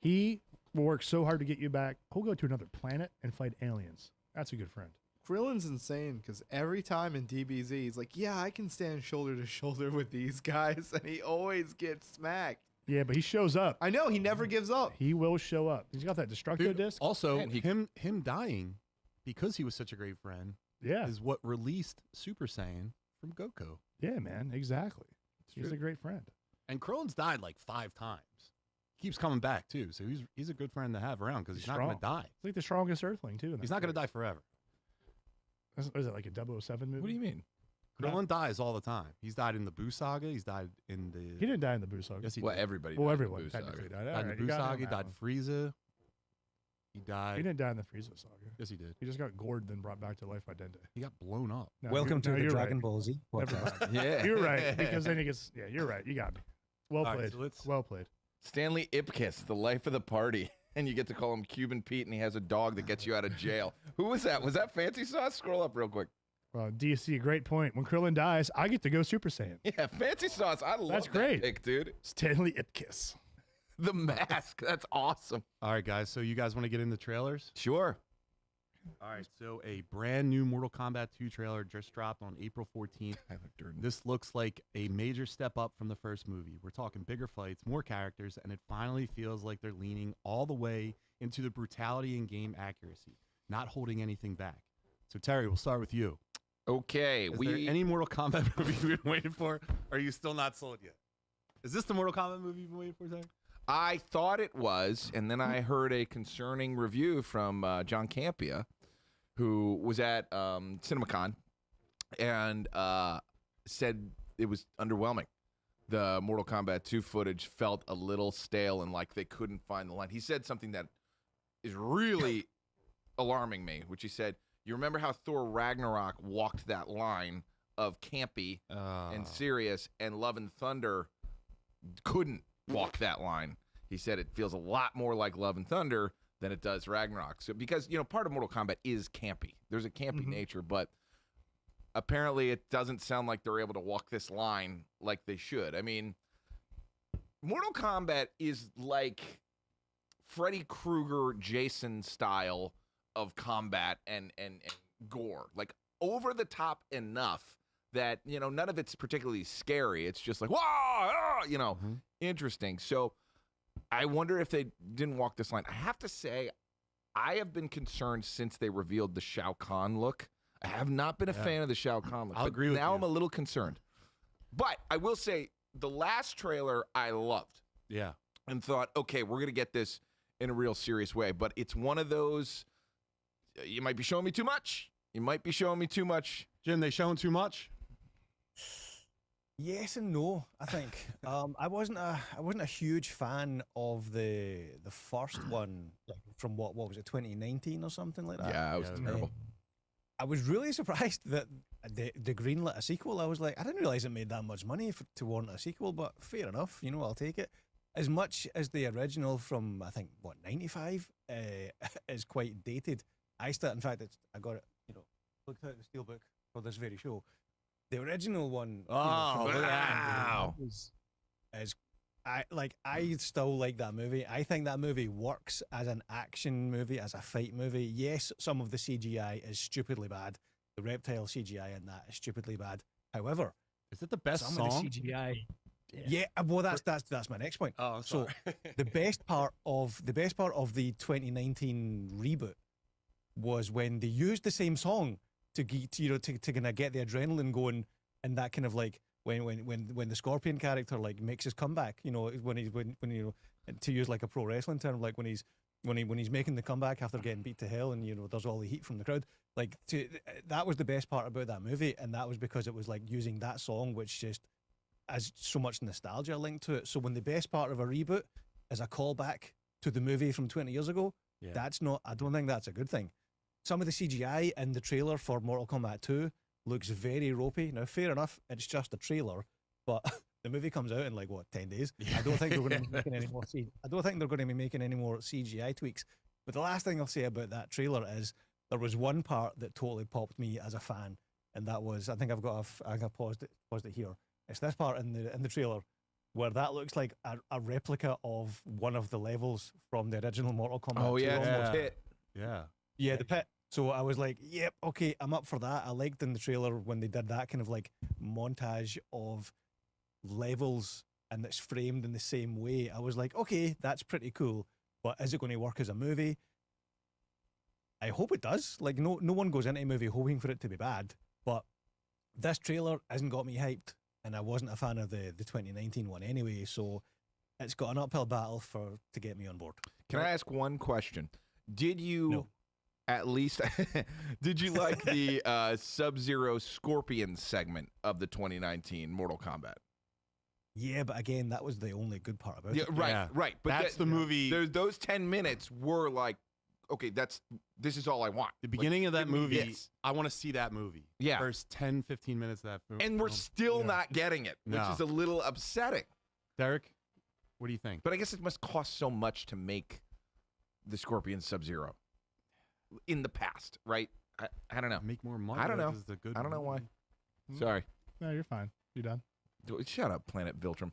he will work so hard to get you back. He'll go to another planet and fight aliens. That's a good friend. Krillin's insane because every time in DBZ, he's like, yeah, I can stand shoulder to shoulder with these guys. And he always gets smacked. Yeah, but he shows up. I know, he never gives up. He will show up. He's got that Destructo Dude, disc. Also, Man, he- him dying because he was such a great friend Yeah. is what released Super Saiyan from Goku. Yeah, man. Exactly. He's true. a great friend. And Krillin's died like 5 times. Keeps coming back too, so he's a good friend to have around because he's not going to strong. die. He's like the strongest Earthling, too. He's not going to die forever. Is it like a 007 movie? What do you mean? Krillin dies all the time. He's died in the Boo Saga. He's died in the. He didn't die in the Boo Saga. Yes, he Well, did. everybody. Well, died in the everyone Boo Saga. technically died. Died in All the right, Boo you got him Saga. on He that died one. Frieza. He died. He didn't die in the Frieza Saga. Yes, he did. He just got gored, then brought back to life by Dende. He got blown up. No, Welcome to the you're Dragon right. Ball Z Never podcast. mind. Yeah. You're right, because then he gets. Yeah, you're right. You got me. Well All right, played. so let's- Well played. Stanley Ipkiss, the life of the party. and you get to call him Cuban Pete, and he has a dog that gets you out of jail. Who was that? Was that Fancy Sauce? Scroll up real quick. DC, great point. When Krillin dies, I get to go Super Saiyan. Yeah, Fancy Sauce. I love That's that great. pick, dude. Stanley Ipkiss. The mask. That's awesome. All right, guys. So you guys want to get into trailers? Sure. All right. So a brand new Mortal Kombat 2 trailer just dropped on April 14th. This looks like a major step up from the first movie. We're talking bigger fights, more characters, and it finally feels like they're leaning all the way into the brutality and game accuracy, not holding anything back. So Terry, we'll start with you. Okay. Is there any Mortal Kombat movie you've been waiting for? Or are you still not sold yet? Is this the Mortal Kombat movie you've been waiting for, Terry? I thought it was, and then I heard a concerning review from John Campea, who was at CinemaCon, and said it was underwhelming. The Mortal Kombat 2 footage felt a little stale and like they couldn't find the line. He said something that is really alarming me, which he said, you remember how Thor Ragnarok walked that line of campy and serious, and Love and Thunder couldn't walk that line. He said it feels a lot more like Love and Thunder than it does Ragnarok. So because, part of Mortal Kombat is campy. There's a campy nature, but apparently it doesn't sound like they're able to walk this line like they should. I mean, Mortal Kombat is like Freddy Krueger, Jason style of combat and gore. Like over the top enough that, none of it's particularly scary. It's just like, whoa, interesting. So I wonder if they didn't walk this line. I have to say, I have been concerned since they revealed the Shao Kahn look. I have not been a fan of the Shao Kahn look. I'll agree with now you. I'm a little concerned. But I will say, the last trailer I loved. Yeah. And thought, okay, we're going to get this in a real serious way. But it's one of those, you might be showing me too much. You might be showing me too much. Jim, they showing too much? Yes and no, I think. I wasn't a huge fan of the first one, like from what was it, 2019 or something like that. Yeah, it was terrible. I was really surprised that they greenlit a sequel. I was like, I didn't realize it made that much money to warrant a sequel, but fair enough, I'll take it. As much as the original from, I think, 95 is quite dated. I got it, looked at the steelbook for this very show. The original one, wow, I still like that movie. I think that movie works as an action movie, as a fight movie. Yes, some of the CGI is stupidly bad. The reptile CGI in that is stupidly bad. However, is it the best some song? of the CGI. Yeah, well, that's my next point. Oh, I'm sorry. So the best part of the 2019 reboot was when they used the same song to kind of get the adrenaline going, and that kind of like when the Scorpion character like makes his comeback, when to use like a pro wrestling term, like when he's making the comeback after getting beat to hell, and there's all the heat from the crowd. Like that was the best part about that movie, and that was because it was like using that song, which just has so much nostalgia linked to it. So when the best part of a reboot is a callback to the movie from 20 years ago, I don't think that's a good thing. Some of the CGI in the trailer for Mortal Kombat 2 looks very ropey. Now, fair enough, it's just a trailer, but the movie comes out in 10 days. I don't think they're going to be making any more. I don't think they're going to be making any more CGI tweaks. But the last thing I'll say about that trailer is there was one part that totally popped me as a fan, and that was, I think I've paused it here. It's this part in the trailer where that looks like a replica of one of the levels from the original Mortal Kombat. Oh 2 yeah, almost. pit. Yeah. Yeah, the pit. So I was like, yep, okay, I'm up for that. I liked in the trailer when they did that kind of like montage of levels and it's framed in the same way. I was like, okay, that's pretty cool. But is it going to work as a movie? I hope it does. Like, no one goes into a movie hoping for it to be bad. But this trailer hasn't got me hyped, and I wasn't a fan of the 2019 one anyway. So it's got an uphill battle to get me on board. Can I ask one question? Did you? No. At least, did you like the Sub-Zero Scorpion segment of the 2019 Mortal Kombat? Yeah, but again, that was the only good part about it. Right. But that's the movie. Those 10 minutes were like, okay, this is all I want. The beginning of that movie, yes. I want to see that movie. Yeah. First 10, 15 minutes of that movie. And we're still not getting it, which is a little upsetting. Derek, what do you think? But I guess it must cost so much to make the Scorpion Sub-Zero in the past, right? I don't know. Make more money. I don't know. This is a good I don't know why. movie. Sorry. No, you're fine. You done? Shut up, Planet Viltrum.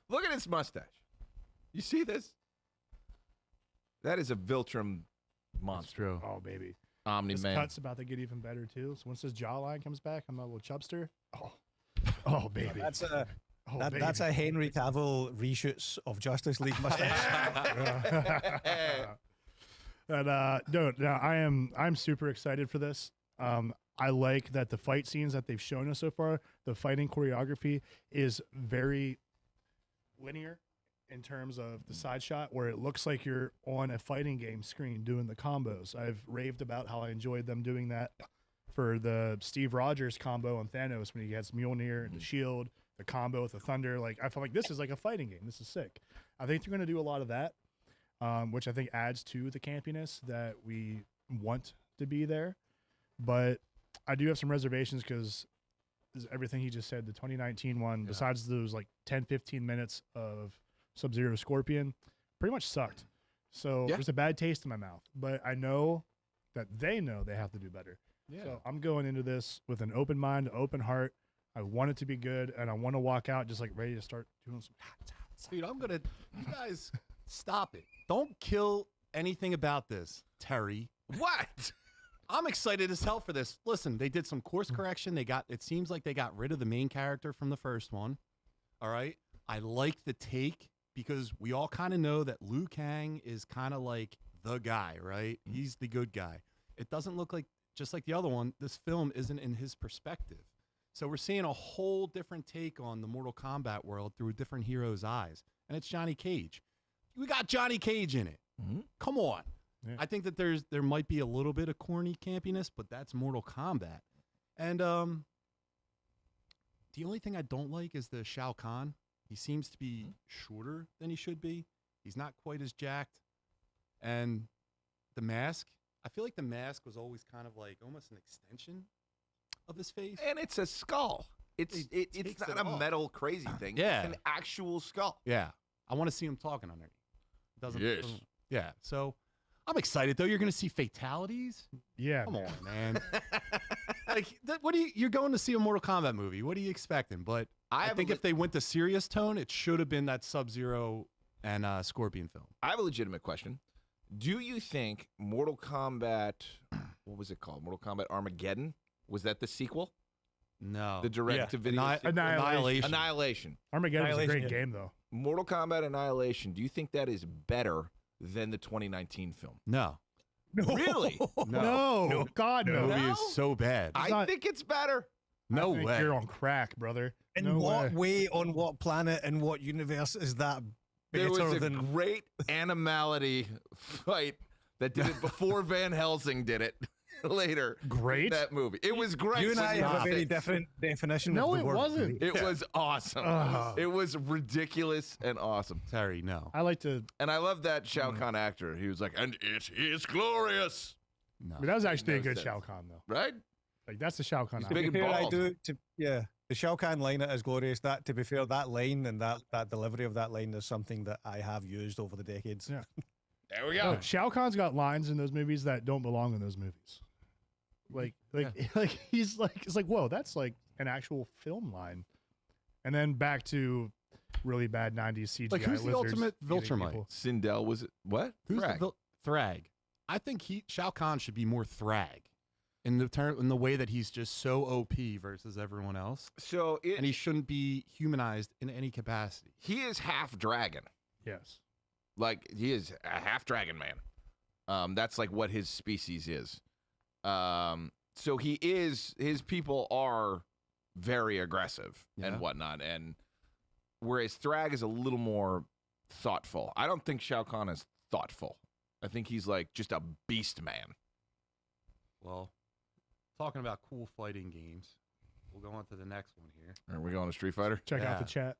Look at his mustache. You see this? That is a Viltrum That's monster. true. Oh, baby. This Omni-Man. cut's about to get even better, too. So once this jawline comes back, I'm a little chubster. Oh, baby. That's a Oh, that's baby. a Henry Cavill reshoots of Justice League mustache. And no, I'm super excited for this. I like that the fight scenes that they've shown us so far, the fighting choreography is very linear in terms of the side shot, where it looks like you're on a fighting game screen doing the combos. I've raved about how I enjoyed them doing that for the Steve Rogers combo on Thanos when he gets Mjolnir and the shield, the combo with the thunder. Like, I feel like this is like a fighting game. This is sick. I think they're going to do a lot of that, which I think adds to the campiness that we want to be there. But I do have some reservations because everything he just said, the 2019 one, besides those like 10, 15 minutes of Sub-Zero Scorpion, pretty much sucked. So there's a bad taste in my mouth. But I know that they know they have to do better. Yeah. So I'm going into this with an open mind, an open heart. I want it to be good, and I want to walk out just like ready to start doing some. Dude, you guys, stop it. Don't kill anything about this, Terry. What? I'm excited as hell for this. Listen, they did some course correction. It seems like they got rid of the main character from the first one. All right. I like the take because we all kind of know that Liu Kang is kind of like the guy, right? He's the good guy. It doesn't look like, just like the other one, this film isn't in his perspective. So we're seeing a whole different take on the Mortal Kombat world through a different hero's eyes. And it's Johnny Cage. We got Johnny Cage in it. Mhm. Come on. Yeah. I think that there might be a little bit of corny campiness, but that's Mortal Kombat. And the only thing I don't like is the Shao Kahn. He seems to be shorter than he should be. He's not quite as jacked. And the mask, I feel like the mask was always kind of like almost an extension of his face. And it's a skull. It's takes not it a off. metal crazy thing. Yeah. It's an actual skull. Yeah. I want to see him talking underneath. Doesn't Yes. Yeah. So I'm excited though. You're going to see fatalities. Yeah. Come on, man. Like, you're going to see a Mortal Kombat movie. What are you expecting? But I think if they went the serious tone, it should have been that Sub-Zero and Scorpion film. I have a legitimate question. Do you think Mortal Kombat, what was it called? Mortal Kombat Armageddon? Was that the sequel? No. The direct-to-video sequel? Annihilation. Annihilation. Armageddon was a Annihilation, great yeah. game, though. Mortal Kombat Annihilation, do you think that is better than the 2019 film? No. Really? No. God, The no. movie No? is so bad. I not- think it's better. No I think way. You're on crack, brother. In No what way. way, on what planet, in what universe is that There better was a than? great animality fight that did it before Van Helsing did it later. Great? in that movie. It was great. You and I when have a were very six. different definition. No, of the it word wasn't. great. It was awesome. Ugh. It was ridiculous and awesome. Terry, no. I like to. And I love that Shao Kahn actor. He was like, and it is glorious. No. I mean, that was actually a No good sense. Shao Kahn, though. Right? Like, that's the Shao Kahn. He's actor. big To be and fair, I bald. do. The Shao Kahn line is glorious. That, to be fair, that line and that delivery of that line is something that I have used over the decades. Yeah. There we No, go. Shao Kahn's got lines in those movies that don't belong in those movies. Like he's like, it's like, whoa, that's like an actual film line. And then back to really bad 90s CGI. Like, who's the lizards ultimate eating Viltrumite? people. Sindel was it? What? Who's Thrag. the Thrag? I think Shao Kahn should be more Thrag in the way that he's just so OP versus everyone else, So and he shouldn't be humanized in any capacity. he is half dragon. Yes. Like he is a half dragon man. That's like what his species is. So his people are very aggressive Yeah. and whatnot. And whereas Thrag is a little more thoughtful. I don't think Shao Kahn is thoughtful. I think he's like just a beast man. Well, talking about cool fighting games, we'll go on to the next one here. Are we going to Street Fighter? Check out Yeah. the chat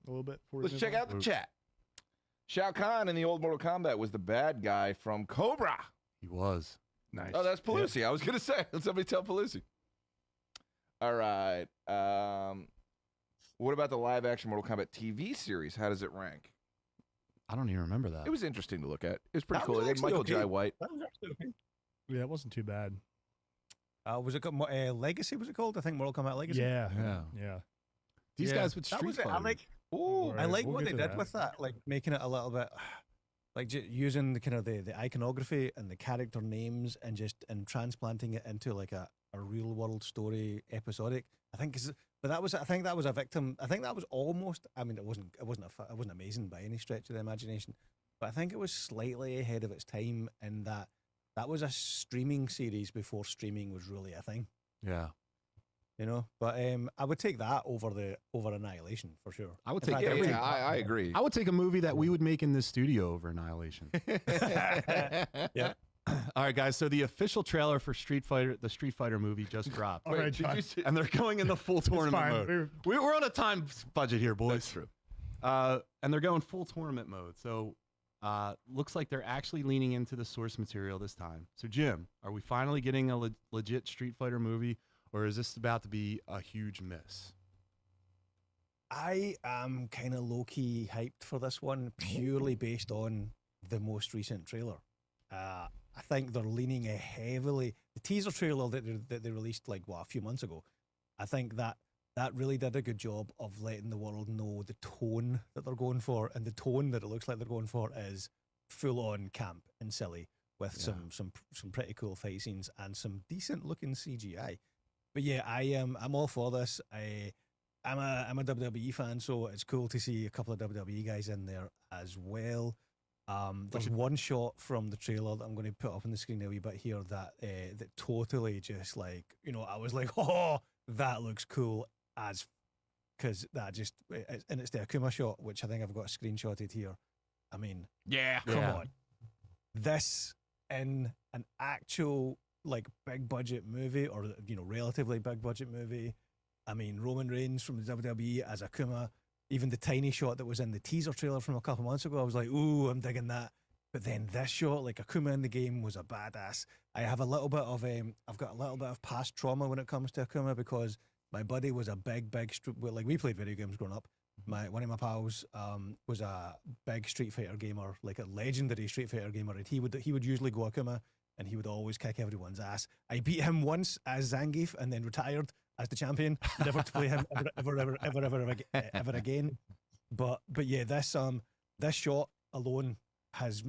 a little bit. before we Let's move check on. out the chat. Shao Kahn in the old Mortal Kombat was the bad guy from Cobra. He was. Nice. Oh, that's Pelusi. I was going to say. Let somebody tell Pelusi. All right. What about the live-action Mortal Kombat TV series? How does it rank? I don't even remember that. It was interesting to look at. It was pretty That cool. was It had actually Michael okay. Jai White. That was actually okay. Yeah, it wasn't too bad. Was it Legacy? Was it called? I think Mortal Kombat Legacy. Yeah. Yeah. Yeah. These Yeah. guys with That Street was it. Fighter. I Right, like we'll what get they to did that. with that, like making it a little bit, like using the kind of the iconography and the character names and transplanting it into like a real world story episodic. I think, but I think that was a victim. I think that was almost. I mean, it wasn't amazing by any stretch of the imagination, but I think it was slightly ahead of its time in that was a streaming series before streaming was really a thing. Yeah. You know, but I would take that over Annihilation for sure. I would In take fact, every- Yeah, I agree. I would take a movie that we would make in this studio over Annihilation. Yeah. All right, guys. So the official trailer for the Street Fighter movie just dropped. All right, did John. you see- And they're going in the full tournament fine. mode. We're- We're on a time budget here, boys. That's true. And they're going full tournament mode. So looks like they're actually leaning into the source material this time. So Jim, are we finally getting a legit Street Fighter movie, or is this about to be a huge miss? I am kind of low key hyped for this one purely based on the most recent trailer. I think they're leaning heavily. The teaser trailer that they released like a few months ago, I think that really did a good job of letting the world know the tone that they're going for, and the tone that it looks like they're going for is full on camp and silly with some pretty cool fight scenes and some decent looking CGI. But yeah, I'm all for this. I'm a WWE fan, so it's cool to see a couple of WWE guys in there as well. There's one shot from the trailer that I'm going to put up on the screen a wee bit here that totally just like, I was like, oh, that looks cool because that just, and it's the Akuma shot, which I think I've got screenshotted here. I mean, Yeah. come on. This in an actual like big budget movie or, relatively big budget movie. I mean, Roman Reigns from the WWE as Akuma, even the tiny shot that was in the teaser trailer from a couple months ago, I was like, ooh, I'm digging that. But then this shot, like Akuma in the game, was a badass. I have a little bit of, I've got a little bit of past trauma when it comes to Akuma because my buddy was a big, like we played video games growing up. One of my pals was a big Street Fighter gamer, like a legendary Street Fighter gamer, and he would usually go Akuma, and he would always kick everyone's ass. I beat him once as Zangief, and then retired as the champion, never to play him ever again. But yeah, this shot alone has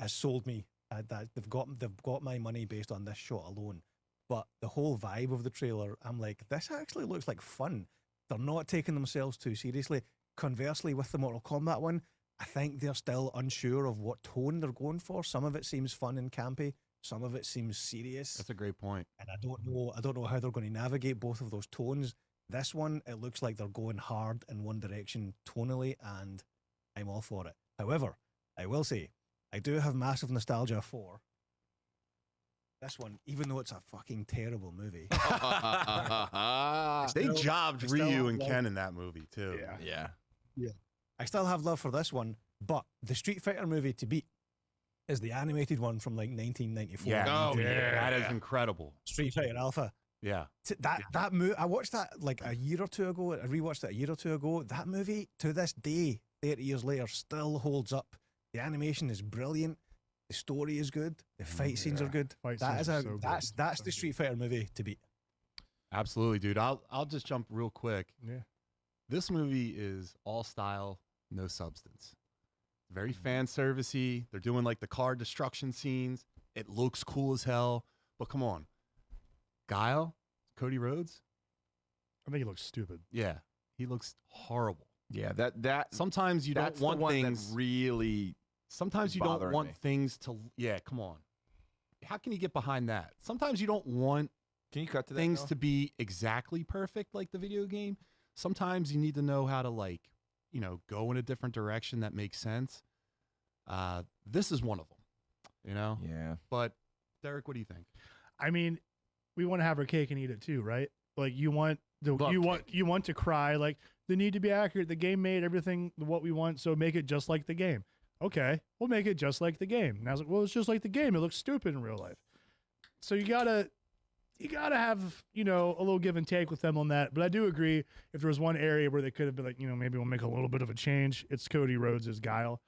sold me. That they've got my money based on this shot alone. But the whole vibe of the trailer, I'm like, this actually looks like fun. They're not taking themselves too seriously. Conversely, with the Mortal Kombat one, I think they're still unsure of what tone they're going for. Some of it seems fun and campy. Some of it seems serious. That's a great point. And I don't know how they're going to navigate both of those tones. This one, it looks like they're going hard in one direction tonally, and I'm all for it. However, I will say, I do have massive nostalgia for this one, even though it's a fucking terrible movie. They still- jobbed I still Ryu and love- Ken in that movie too. Yeah. I still have love for this one, but the Street Fighter movie to beat is the animated one from like 1994. Yeah. Oh, yeah. That is incredible. Street Fighter Alpha. Yeah. That movie, I watched that like a year or two ago. I rewatched it a year or two ago. That movie, to this day, 30 years later, still holds up. The animation is brilliant. The story is good. The fight scenes are good. Fight That scenes is are a so good. that's the Street Fighter movie to beat. Absolutely, dude. I'll just jump real quick. Yeah. This movie is all style, no substance. Very fan servicey. They're doing like the car destruction scenes. It looks cool as hell. But come on, Guile, Cody Rhodes. I think he looks stupid. Yeah, he looks horrible. Yeah. That Sometimes you don't that's want the one things. that really. Sometimes you don't bothering want me. things to. Yeah, come on. How can you get behind that? Sometimes you don't want Can you cut to that? things Noah? to be exactly perfect like the video game. Sometimes you need to know how to go in a different direction that makes sense. This is one of them, Yeah. But Derek, what do you think? I mean, we want to have our cake and eat it too, right? Like you want Love you want to cry. Like they need to be accurate. The game made everything what we want, so make it just like the game. Okay, we'll make it just like the game. And I was like, well, it's just like the game. It looks stupid in real life. So you gotta. you gotta have a little give and take with them on that. But I do agree, if there was one area where they could have been like, maybe we'll make a little bit of a change, it's Cody Rhodes' Guile.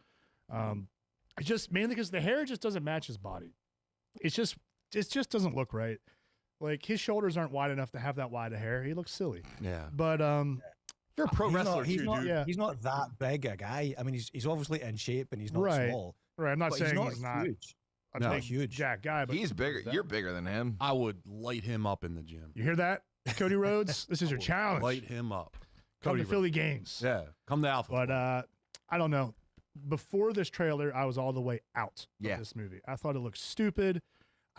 It's just mainly because the hair just doesn't match his body. It just doesn't look right. Like, his shoulders aren't wide enough to have that wide of hair. He looks silly. Yeah. But You're a pro wrestler he's too, not, dude. Yeah. He's not that big a guy. I mean, he's obviously in shape and he's not Right. small. right, I'm not But saying he's not huge. a No. big Huge. jack guy, but He's bigger. You're bigger than him. I would light him up in the gym. You hear that, Cody Rhodes? This is your challenge. Light him up. Come Cody to Philly Games. Yeah. Come to Alpha. But I don't know. Before this trailer, I was all the way out Yeah. of this movie. I thought it looked stupid.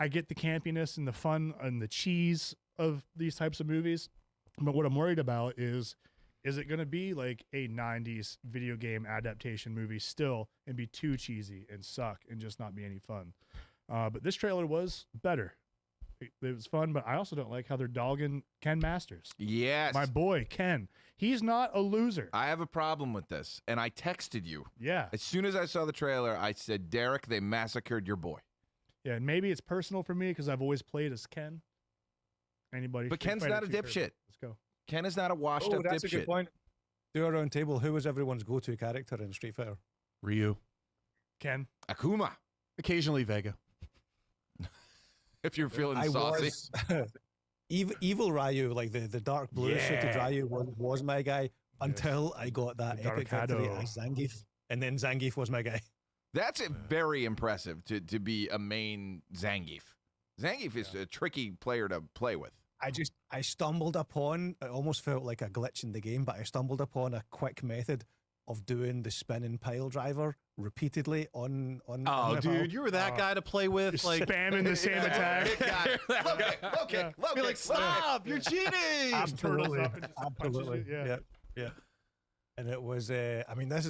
I get the campiness and the fun and the cheese of these types of movies. But what I'm worried about is it going to be like a 90s video game adaptation movie still and be too cheesy and suck and just not be any fun? But this trailer was better. It was fun, but I also don't like how they're dogging Ken Masters. Yes. My boy, Ken. He's not a loser. I have a problem with this, and I texted you. Yeah. As soon as I saw the trailer, I said, Derek, they massacred your boy. Yeah, and maybe it's personal for me because I've always played as Ken. Anybody? But Street Ken's Fighter, not a Street Fighter. dipshit. Let's go. Ken is not a washed up That's a dipshit. good point. Do a round table. Who was everyone's go-to character in Street Fighter? Ryu. Ken. Akuma, Occasionally Vega. if you're feeling I saucy. was evil Ryu, like the dark blue suited Ryu was my guy until I got that The epic victory Darkado. as Zangief, and then Zangief was my guy. That's very impressive to be a main Zangief. Zangief is a tricky player to play with. I stumbled upon, it almost felt like a glitch in the game, but I stumbled upon a quick method of doing the spinning pile driver repeatedly on Oh, my pile. dude, you were that guy to play with. Just Like, spamming the same attack. Okay, be like, stop, you're cheating. Absolutely, up and just punches absolutely, you, yeah. And it was, I mean, this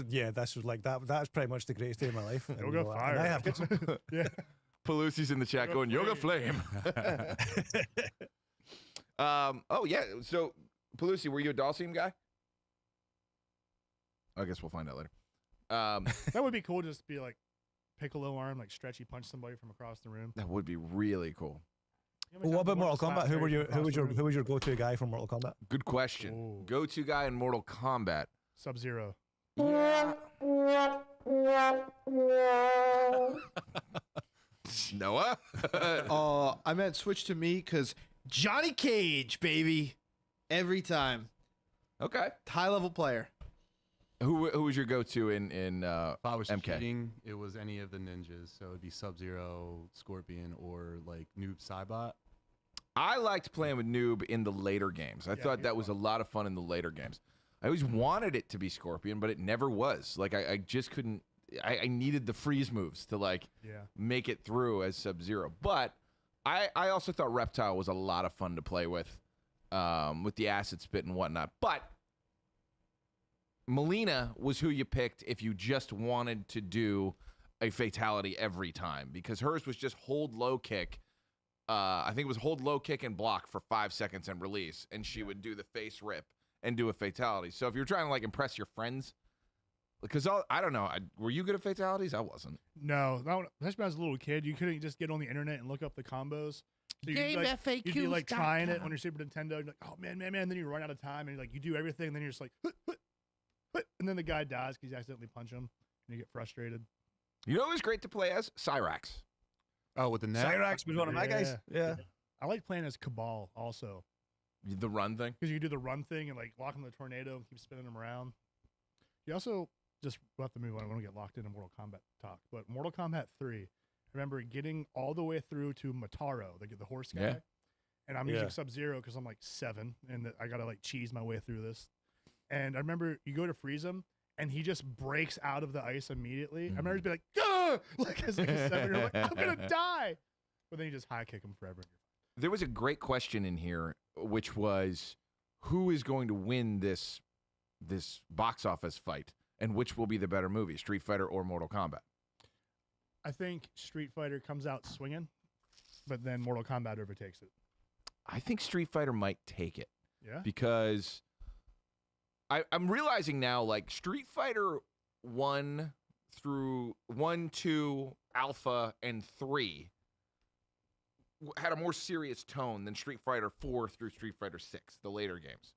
was like that. That's pretty much the greatest day of my life. And, Yoga and fire. I have yeah. Pelusi's in the chat going, Yoga Flame. Oh, yeah. So, Pelusi, were you a Dalsim guy? I guess we'll find out later. That would be cool just to be like Piccolo arm, like stretchy punch somebody from across the room. That would be really cool. You know how many Well, what times about I Mortal wanted to Kombat? slap Who Terry from across the room? was your go-to guy from Mortal Kombat? Good question. Ooh. Go-to guy in Mortal Kombat. Sub-Zero. Noah? I meant switch to me because Johnny Cage, baby, every time. Okay. High level player. Who was your go-to in If I was MK? cheating, it was any of the ninjas. So it'd be Sub-Zero, Scorpion, or like Noob Saibot. I liked playing with Noob in the later games. I thought he's that was a lot of fun in the later games. I always wanted it to be Scorpion, but it never was. Like I just couldn't. I needed the freeze moves to like Yeah. make it through as Sub-Zero. But I also thought Reptile was a lot of fun to play with the acid spit and whatnot. But Melina was who you picked if you just wanted to do a fatality every time, because hers was just hold low kick. I think it was hold low kick and block for 5 seconds and release, and she would do the face rip and do a fatality. So if you're trying to like impress your friends, because I don't know, were you good at fatalities? I wasn't. No, especially when I was a little kid, you couldn't just get on the internet and look up the combos. So Game you'd be like trying it FAQs.com. on your Super Nintendo. You're like, oh man, then you run out of time and you're like you do everything, and then you're just like, and then the guy dies because you accidentally punch him, and you get frustrated. You know who was great to play as? Cyrax. Oh, with the net. Cyrax was one of my guys. Yeah. I like playing as Cabal also The run thing. because you can do the run thing and like lock him in the tornado and keep spinning him around. You also just we'll have to move on. I want to get locked into Mortal Kombat talk, but Mortal Kombat 3. I remember getting all the way through to Mataro, the horse guy, Yeah. and I'm using Sub-Zero because I'm like 7, and I gotta like cheese my way through this. And I remember you go to freeze him, and he just breaks out of the ice immediately. I remember he'd be like, "Gah!" like as like a 7-year-old, like I'm gonna die, but then you just high kick him forever. There was a great question in here, which was, who is going to win this box office fight, and which will be the better movie, Street Fighter or Mortal Kombat? I think Street Fighter comes out swinging, but then Mortal Kombat overtakes it. I think Street Fighter might take it Yeah. because I'm realizing now, like Street Fighter 1 through 1, 2, Alpha, and 3 had a more serious tone than Street Fighter 4 through Street Fighter 6, the later games.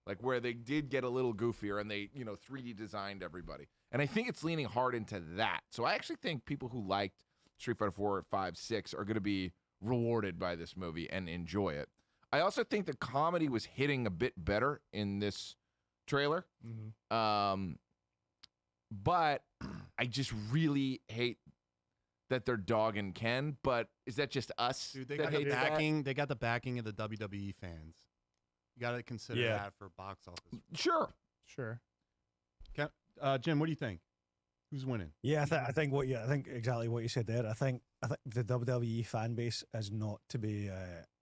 Like where they did get a little goofier and they, 3D designed everybody. And I think it's leaning hard into that. So I actually think people who liked Street Fighter 4, 5, 6 are going to be rewarded by this movie and enjoy it. I also think the comedy was hitting a bit better in this trailer. But I just really hate that they're dogging Ken. But is that just us? Dude, they that got the hate that? backing. They got the backing of the WWE fans. You got to consider Yeah. that for box office. Sure. Sure. Jim, what do you think? Who's winning? Yeah, I think exactly what you said there. I think the WWE fan base is not to be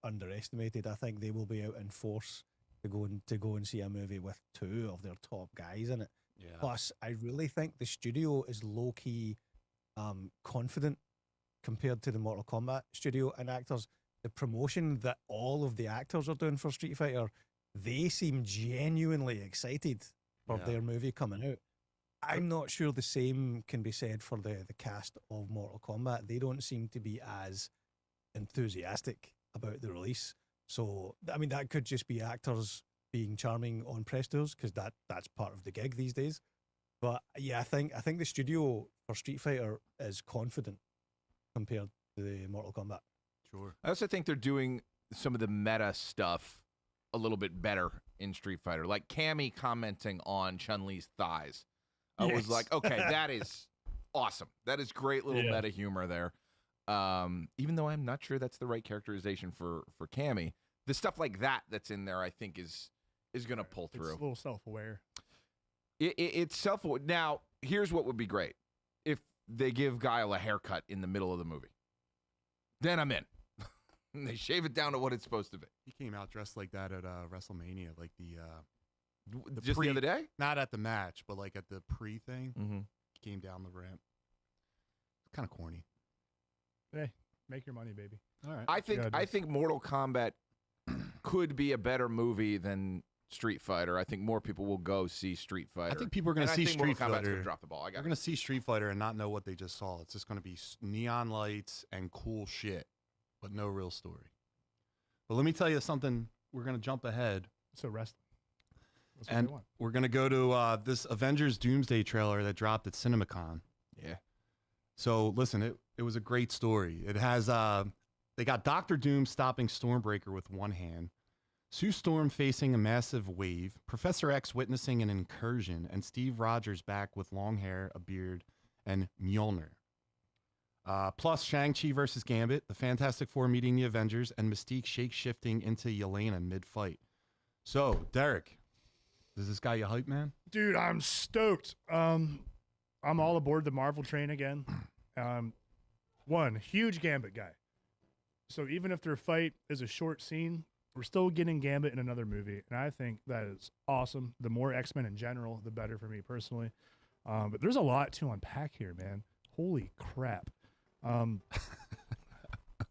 underestimated. I think they will be out in force to go and see a movie with two of their top guys in it. Yeah. Plus, I really think the studio is low key confident compared to the Mortal Kombat studio and actors. The promotion that all of the actors are doing for Street Fighter, they seem genuinely excited for Yeah. their movie coming out. I'm not sure the same can be said for the cast of Mortal Kombat. They don't seem to be as enthusiastic about the release. So, I mean, that could just be actors being charming on press tours because that's part of the gig these days. But yeah, I think the studio for Street Fighter is confident compared to the Mortal Kombat. Sure. I also think they're doing some of the meta stuff a little bit better in Street Fighter. Like Cammy commenting on Chun-Li's thighs. I was Yes. like, okay, that is awesome. That is great little Yeah. meta humor there. Even though I'm not sure that's the right characterization for Cammy, the stuff like that's in there, I think is going to pull It's through. a little self-aware. It's self. Now, here's what would be great if they give Guile a haircut in the middle of the movie. Then I'm in. And they shave it down to what it's supposed to be. He came out dressed like that at WrestleMania, like Just pre- the other day. not at the match, but like at the pre thing. Mm-hmm. He came down the ramp. It's kind of corny. Hey, make your money, baby. All right. I think Mortal Kombat could be a better movie than Street Fighter. I think more people will go see Street I Fighter. think people are going And to I see think Street Mortal Kombat's Fighter. gonna drop the ball. I We're got going to see Street Fighter and not know what they just saw. It's just going to be neon lights and cool shit, but no real story. But let me tell you something. We're going to jump ahead. So wrestling. That's what And they want. we're going to go to this Avengers Doomsday trailer that dropped at CinemaCon. Yeah. So listen, it was a great story. It has they got Doctor Doom stopping Stormbreaker with one hand, Sue Storm facing a massive wave, Professor X witnessing an incursion, and Steve Rogers back with long hair, a beard, and Mjolnir. Plus Shang-Chi versus Gambit, the Fantastic Four meeting the Avengers, and Mystique shape-shifting into Yelena mid-fight. So, Derek, does this guy you hype, man? Dude, I'm stoked. I'm all aboard the Marvel train again. One huge Gambit guy. So even if their fight is a short scene, we're still getting Gambit in another movie, and I think that is awesome. The more X-Men in general, the better for me personally. But there's a lot to unpack here, man. Holy crap.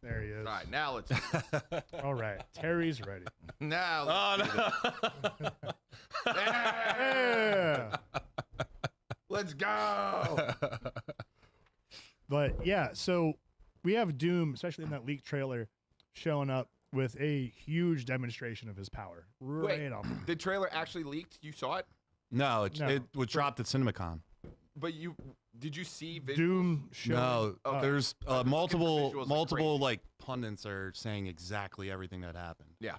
There he is. All right, now let's. All right, Terry's ready. Now. Yeah. Let's go. But yeah, so we have Doom, especially in that leaked trailer, showing up with a huge demonstration of his power. Right Wait, on. the trailer actually leaked. You saw it, No, No. it was dropped at CinemaCon. but did you see visuals? Doom showing. No, Okay. there's I was looking for visuals like multiple like pundits are saying exactly everything that happened. Yeah.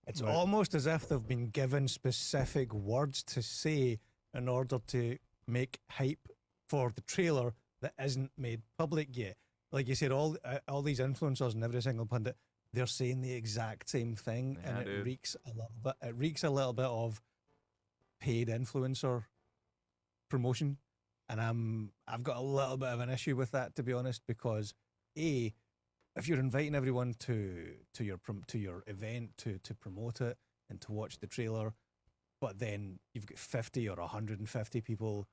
It's Right. almost as if they've been given specific words to say in order to make hype for the trailer that isn't made public yet. Like you said, all these influencers and every single pundit, they're saying the exact same thing, Yeah, and it dude. reeks a little bit. It reeks a little bit of paid influencer promotion, and I've got a little bit of an issue with that, to be honest, because if you're inviting everyone to your event to promote it and to watch the trailer, but then you've got 50 or 150 people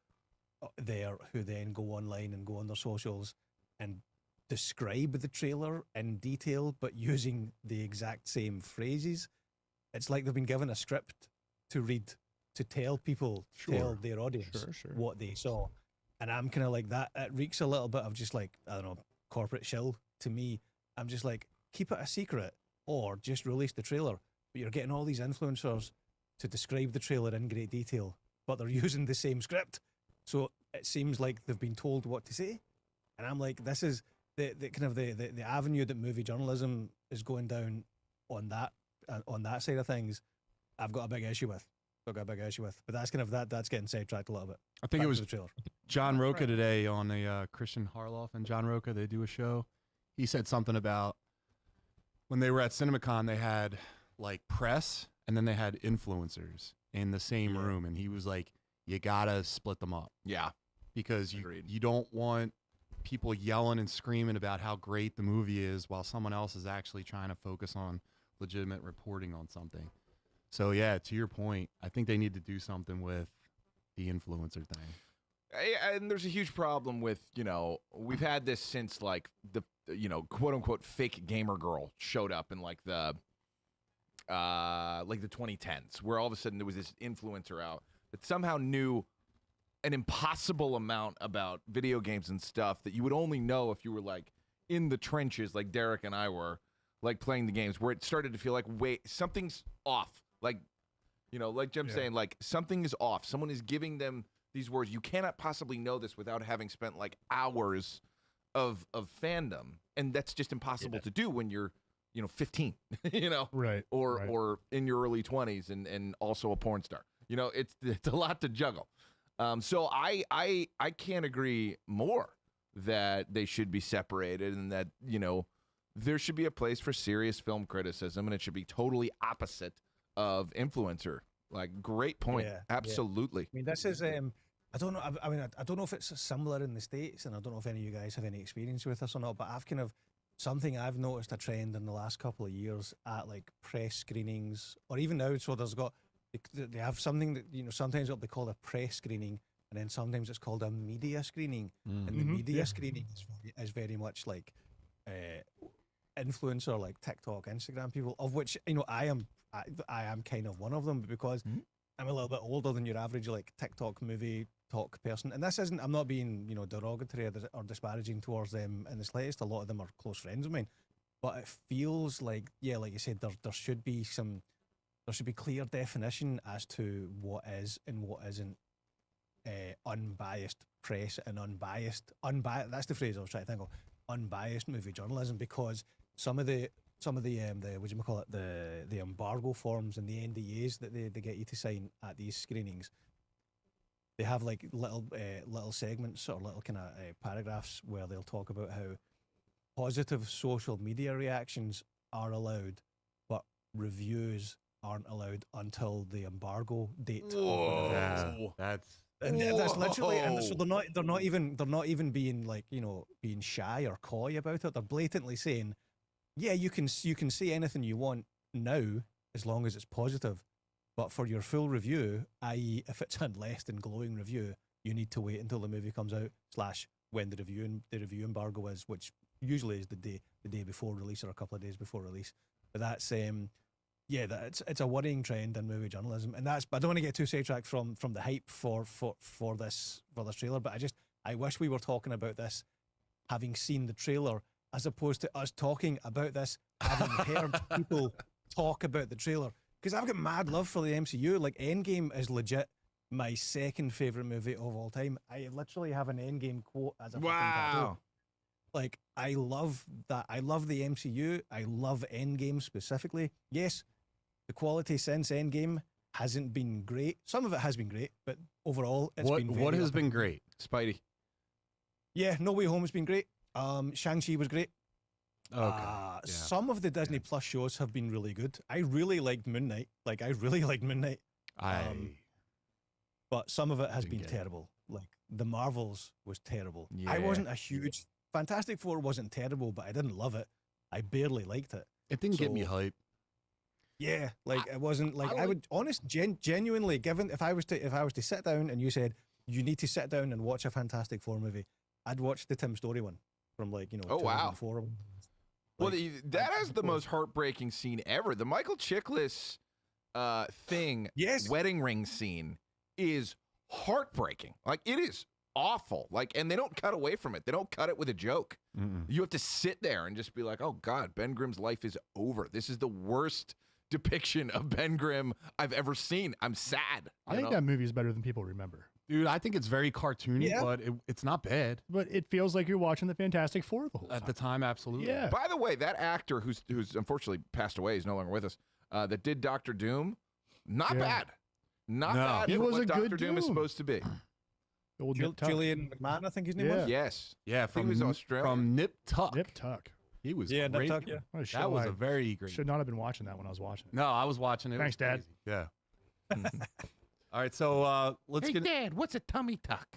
there who then go online and go on their socials and describe the trailer in detail, but using the exact same phrases. It's like they've been given a script to read to tell people, tell their audience Sure. what they saw. And I'm kind of like that. It reeks a little bit of just like, I don't know, corporate shill to me. I'm just like, keep it a secret or just release the trailer. But you're getting all these influencers to describe the trailer in great detail, but they're using the same script. So it seems like they've been told what to say. And I'm like, this is the kind of the avenue that movie journalism is going down on that side of things. I've got a big issue with. But that's kind of that's getting sidetracked a little bit. I think Back it to was the trailer. John Roca today on a Christian Harloff and John Roca. They do a show. He said something about when they were at CinemaCon, they had like press and then they had influencers in the same room, and he was like, "You gotta split them up." Yeah. Because Agreed. you don't want people yelling and screaming about how great the movie is while someone else is actually trying to focus on legitimate reporting on something. So yeah, to your point, I think they need to do something with the influencer thing. And there's a huge problem with, we've had this since like the, quote unquote fake gamer girl showed up in like the 2010s, where all of a sudden there was this influencer out that somehow knew an impossible amount about video games and stuff that you would only know if you were like in the trenches, like Derek and I were, like playing the games, where it started to feel like, wait, something's off. Like, like Jim's saying, like something is off. Someone is giving them these words. You cannot possibly know this without having spent like hours of fandom, and that's just impossible to do when you're 15, Right. or in your early 20s and also a porn star. It's a lot to juggle. So I can't agree more that they should be separated, and that there should be a place for serious film criticism, and it should be totally opposite of influencer. Like, great point. Yeah, Absolutely. I mean, this is I don't know. I don't know if it's similar in the States, and I don't know if any of you guys have any experience with this or not. But I've noticed a trend in the last couple of years at like press screenings, or even now. So they have something that sometimes it'll be called a press screening, and then sometimes it's called a media screening. And the media screening is very much like influencer, like TikTok, Instagram people, of which I am kind of one of them, because I'm a little bit older than your average like TikTok movie talk person. And this isn't, I'm not being derogatory or disparaging towards them in the slightest. A lot of them are close friends of mine, but it feels like, like you said, there should be clear definition as to what is and what isn't unbiased press and unbiased. That's the phrase I was trying to think of. Unbiased movie journalism, because some of the what do you call it, the embargo forms and the NDAs that they get you to sign at these screenings, they have like little segments or little kind of paragraphs where they'll talk about how positive social media reactions are allowed, but reviews aren't allowed until the embargo date. Yeah, That's literally, and so they're not even being like being shy or coy about it. They're blatantly saying, yeah, you can say anything you want now as long as it's positive, but for your full review, i.e., if it's a less than glowing review, you need to wait until the movie comes out / when the review embargo is, which usually is the day before release or a couple of days before release. But that's it's a worrying trend in movie journalism, and I don't want to get too sidetracked from the hype for this trailer, but I wish we were talking about this having seen the trailer, as opposed to us talking about this having heard people talk about the trailer. Because I've got mad love for the MCU. Like, Endgame is legit my second favorite movie of all time. I literally have an Endgame quote as a fucking tattoo. Like, I love that. I love the MCU. I love Endgame specifically. Yes, the quality since Endgame hasn't been great. Some of it has been great, but overall, it's been very what has up. been great? Spidey. Yeah, No Way Home has been great. Shang-Chi was great. Okay. Some of the Disney Plus shows have been really good. I really liked Moon Knight. But some of it has been terrible. Like, The Marvels was terrible. Yeah. I wasn't a huge... Fantastic Four wasn't terrible, but I didn't love it. I barely liked it. It didn't get me hype. Yeah, like, it wasn't like... I would genuinely, given if I was to sit down and you said, you need to sit down and watch a Fantastic Four movie, I'd watch the Tim Story one from 2004. Well, that has the most heartbreaking scene ever. The Michael Chiklis wedding ring scene is heartbreaking. Like, it is awful. Like, and they don't cut away from it. They don't cut it with a joke. You have to sit there and just be like, oh God, Ben Grimm's life is over. This is the worst depiction of Ben Grimm I've ever seen. I'm sad. I think that movie is better than people remember. Dude, I think it's very cartoony, Yeah. but it's not bad. But it feels like you're watching the Fantastic Four the whole At time. the time, absolutely. Yeah. By the way, that actor who's unfortunately passed away, he's no longer with us, that did Doctor Doom, not Yeah. bad. Not No. bad He for was what a Dr. good Doom is Doom. supposed to be. Old Nip Tuck. Julian McMahon, I think his name Yeah. was. Yes. Yeah, think from, he was Australian. from Nip Tuck. Nip Tuck. He was Yeah, Nip great. Tuck, yeah. What a show That was I a very great. should not have been watching that when I was watching it. No, I was watching it. It Thanks, was Dad. crazy. Yeah. All right, so let's get. Dad, what's a tummy tuck?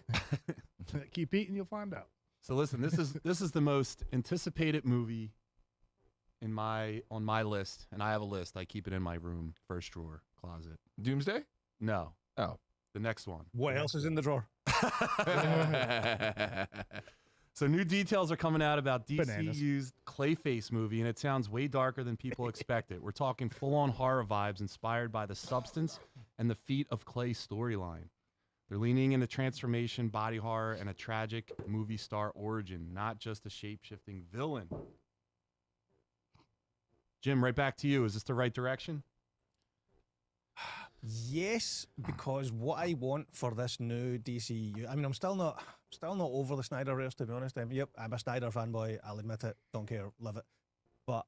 Keep eating, you'll find out. So listen, this is the most anticipated movie on my list, and I have a list. I keep it in my room, first drawer, closet. Doomsday? No. Oh. The next one. What else is in the drawer? So new details are coming out about Bananas. DCU's Clayface movie, and it sounds way darker than people expected. We're talking full-on horror vibes inspired by the substance and the feat of Clay storyline. They're leaning into transformation, body horror, and a tragic movie star origin, not just a shape-shifting villain. Jim, right back to you. Is this the right direction? Yes, because what I want for this new DCU, I mean, I'm still not over the Snyderverse, to be honest. I'm a Snyder fanboy. I'll admit it. Don't care, love it. But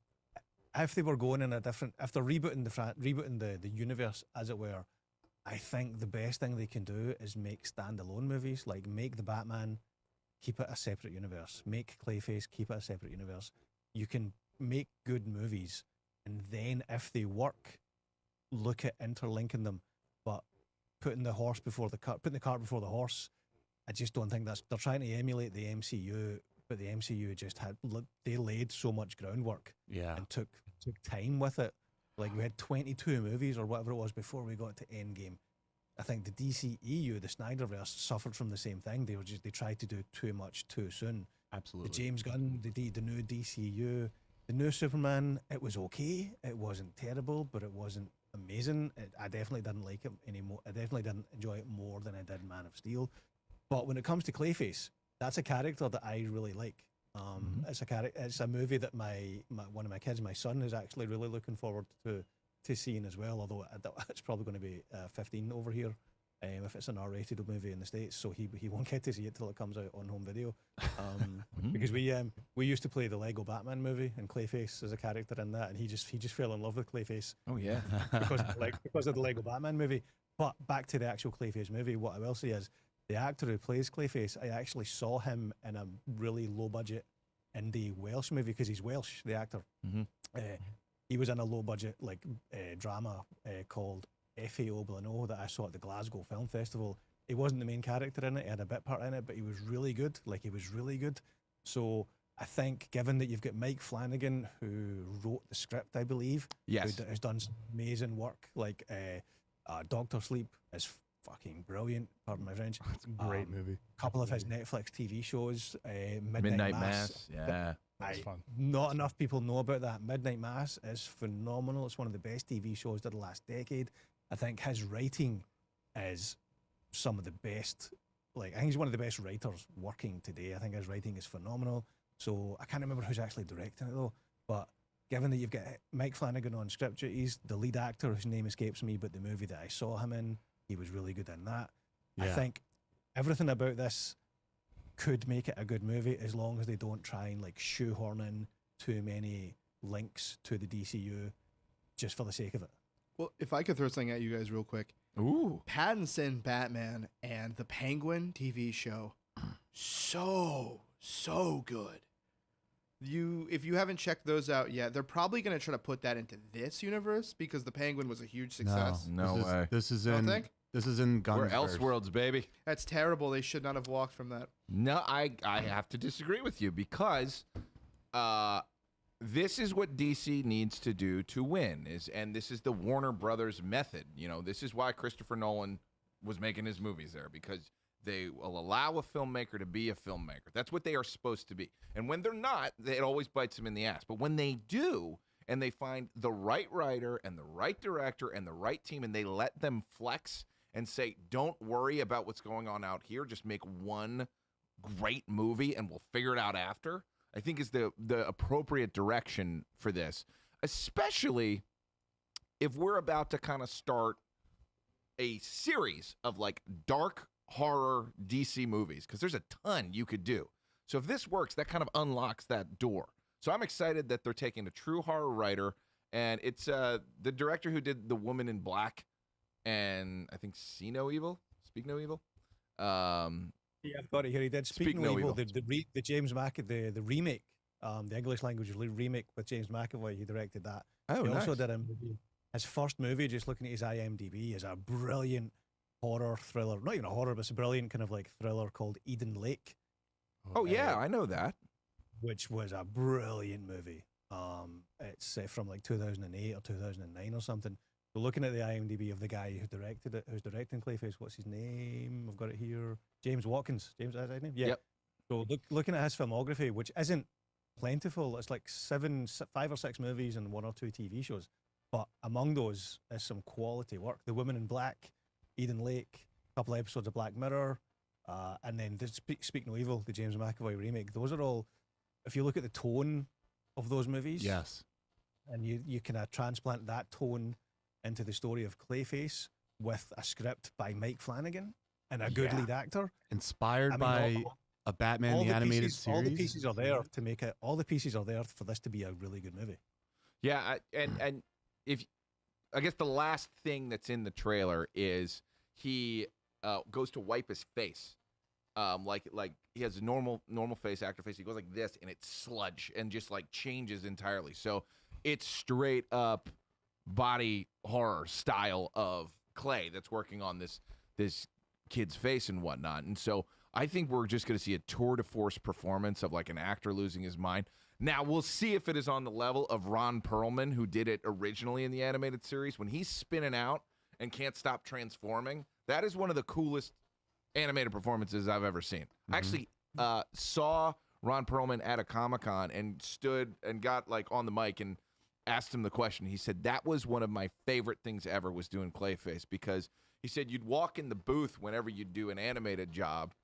if they were going in a different, if they're rebooting the universe, as it were, I think the best thing they can do is make standalone movies. Like make the Batman, keep it a separate universe. Make Clayface, keep it a separate universe. You can make good movies, and then if they work, look at interlinking them, but putting the cart before the horse. I just don't think they're trying to emulate the MCU, but the MCU just they laid so much groundwork Yeah. and took time with it. Like we had 22 movies or whatever it was before we got to Endgame. I think the DCEU, the Snyderverse, suffered from the same thing. They tried to do too much too soon. Absolutely. The James Gunn, the new DCU, the new Superman, it was okay. It wasn't terrible, but it wasn't amazing. I definitely didn't like it anymore. I definitely didn't enjoy it more than I did Man of Steel. But when it comes to Clayface, that's a character that I really like. It's a movie that one of my kids, my son, is actually really looking forward to seeing as well. Although it's probably going to be 15 over here, if it's an R-rated movie in the States, so he won't get to see it till it comes out on home video. Because we used to play the Lego Batman movie, and Clayface is a character in that, and he just fell in love with Clayface Oh, yeah. because of the Lego Batman movie. But back to the actual Clayface movie, what I will say is the actor who plays Clayface, I actually saw him in a really low budget indie Welsh movie because he's Welsh, the actor. He was in a low budget drama called FAO Blano that I saw at the Glasgow Film Festival. He wasn't the main character in it, he had a bit part in it, but he was really good. He was really good. So I think, given that you've got Mike Flanagan, who wrote the script, I believe, Yes. who has done some amazing work, Doctor Sleep is fucking brilliant, pardon my French. It's a great movie. A couple of his Netflix TV shows, Midnight Mass. Yeah. That's fun. Not enough people know about that. Midnight Mass is phenomenal. It's one of the best TV shows of the last decade. I think his writing is some of the best. I think he's one of the best writers working today. I think his writing is phenomenal. So I can't remember who's actually directing it though. But given that you've got Mike Flanagan on script duties, the lead actor, whose name escapes me, but the movie that I saw him in, he was really good in that. I Yeah. think everything about this could make it a good movie as long as they don't try and shoehorn in too many links to the DCU just for the sake of it. Well, if I could throw something at you guys real quick. Ooh. Pattinson Batman and the Penguin TV show, so good. If you haven't checked those out yet, they're probably going to try to put that into this universe because the Penguin was a huge success. No way. This is Don't in think? this is in Gunn's We're verse. Elseworlds, baby. That's terrible. They should not have walked from that. No, I have to disagree with you because this is what DC needs to do to win, and this is the Warner Brothers method. This is why Christopher Nolan was making his movies there, because they will allow a filmmaker to be a filmmaker. That's what they are supposed to be. And when they're not, it always bites them in the ass. But when they do, and they find the right writer and the right director and the right team, and they let them flex and say, don't worry about what's going on out here, just make one great movie and we'll figure it out after. I think is the appropriate direction for this, especially if we're about to kind of start a series of like dark horror DC movies, because there's a ton you could do. So if this works, that kind of unlocks that door. So I'm excited that they're taking a true horror writer, and it's the director who did The Woman in Black and I think Speak No Evil. Yeah, I've got it here. He did Speak No Evil, the James McAvoy, the remake, the English language remake with James McAvoy. He directed that. Oh, he nice. also did a movie. His first movie, just looking at his IMDb, is a brilliant horror thriller. Not even a horror, but it's a brilliant kind of like thriller called Eden Lake. Oh yeah, I know that. Which was a brilliant movie. It's from like 2008 or 2009 or something. So looking at the IMDb of the guy who directed it, who's directing Clayface, what's his name? I've got it here. James Watkins. James, is that his name? Yeah. Yep. So looking at his filmography, which isn't plentiful, it's like 5 or 6 movies and 1 or 2 TV shows. But among those is some quality work. The Woman in Black, Eden Lake, a couple of episodes of Black Mirror, and then the Speak No Evil, the James McAvoy remake. Those are all, if you look at the tone of those movies, Yes. and you kind of transplant that tone into the story of Clayface with a script by Mike Flanagan and a good Yeah. lead actor. Inspired I mean, by all- a Batman all the animated pieces, series. all the pieces are there to make it. All the pieces are there for this to be a really good movie. Yeah, and if I guess the last thing that's in the trailer is he goes to wipe his face, like he has a normal face, actor face. He goes like this, and it's sludge and just like changes entirely. So it's straight up body horror style of Clay that's working on this kid's face and whatnot. And so I think we're just going to see a tour de force performance of like an actor losing his mind. Now, we'll see if it is on the level of Ron Perlman, who did it originally in the animated series. When he's spinning out and can't stop transforming, that is one of the coolest animated performances I've ever seen. I actually saw Ron Perlman at a Comic-Con and stood and got like on the mic and asked him the question. He said, that was one of my favorite things ever, was doing Clayface, because he said you'd walk in the booth whenever you do an animated job,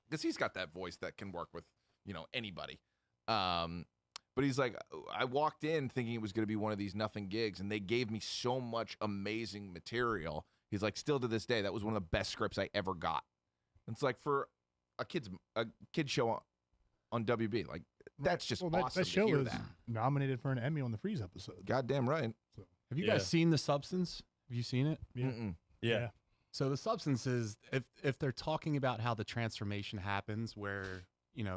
because he's got that voice that can work with, anybody. But he's like, I walked in thinking it was going to be one of these nothing gigs, and they gave me so much amazing material. He's like, still to this day, that was one of the best scripts I ever got. And it's like, for a kid's show on WB, like, that's just awesome that show to hear was that. nominated for an Emmy on the Freeze episode. Goddamn right. Have you guys seen The Substance? Have you seen it? Yeah. Mm-mm. Yeah. So The Substance is, if they're talking about how the transformation happens, where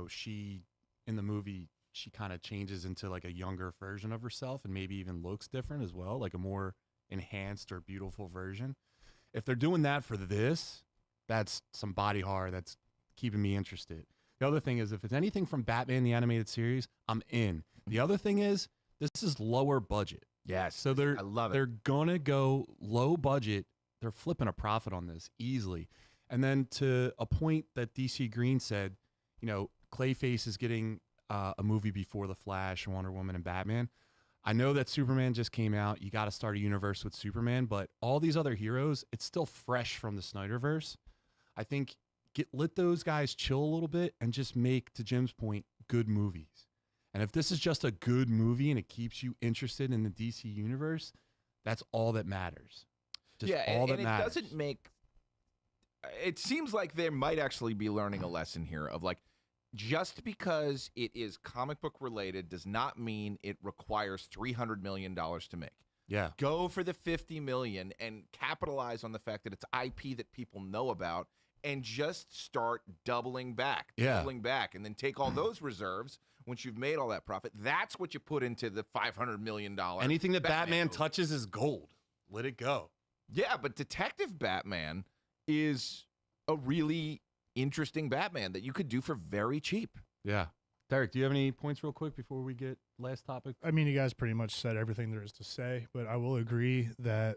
she in the movie, she kind of changes into like a younger version of herself and maybe even looks different as well, like a more enhanced or beautiful version. If they're doing that for this, that's some body horror that's keeping me interested. The other thing is, if it's anything from Batman the Animated Series, I'm in. The other thing is, this is lower budget. Yes. So I love it. They're gonna go low budget. They're flipping a profit on this easily. And then to a point that DC Green said, Clayface is getting a movie before The Flash, Wonder Woman, and Batman. I know that Superman just came out. You got to start a universe with Superman, but all these other heroes, it's still fresh from the Snyderverse. I think let those guys chill a little bit and just make, to Jim's point, good movies. And if this is just a good movie and it keeps you interested in the DC universe, that's all that matters. Just all that and matters. it doesn't make. It seems like they might actually be learning a lesson here of like, just because it is comic book related does not mean it requires $300 million to make. Yeah. Go for the $50 million and capitalize on the fact that it's IP that people know about, and just start doubling back, and then take all those reserves. Once you've made all that profit, that's what you put into the $500 million. Anything that Batman movie. touches is gold. Let it go. Yeah, but Detective Batman is a really interesting Batman that you could do for very cheap. Yeah. Derek, do you have any points real quick before we get last topic? I mean, you guys pretty much said everything there is to say, but I will agree that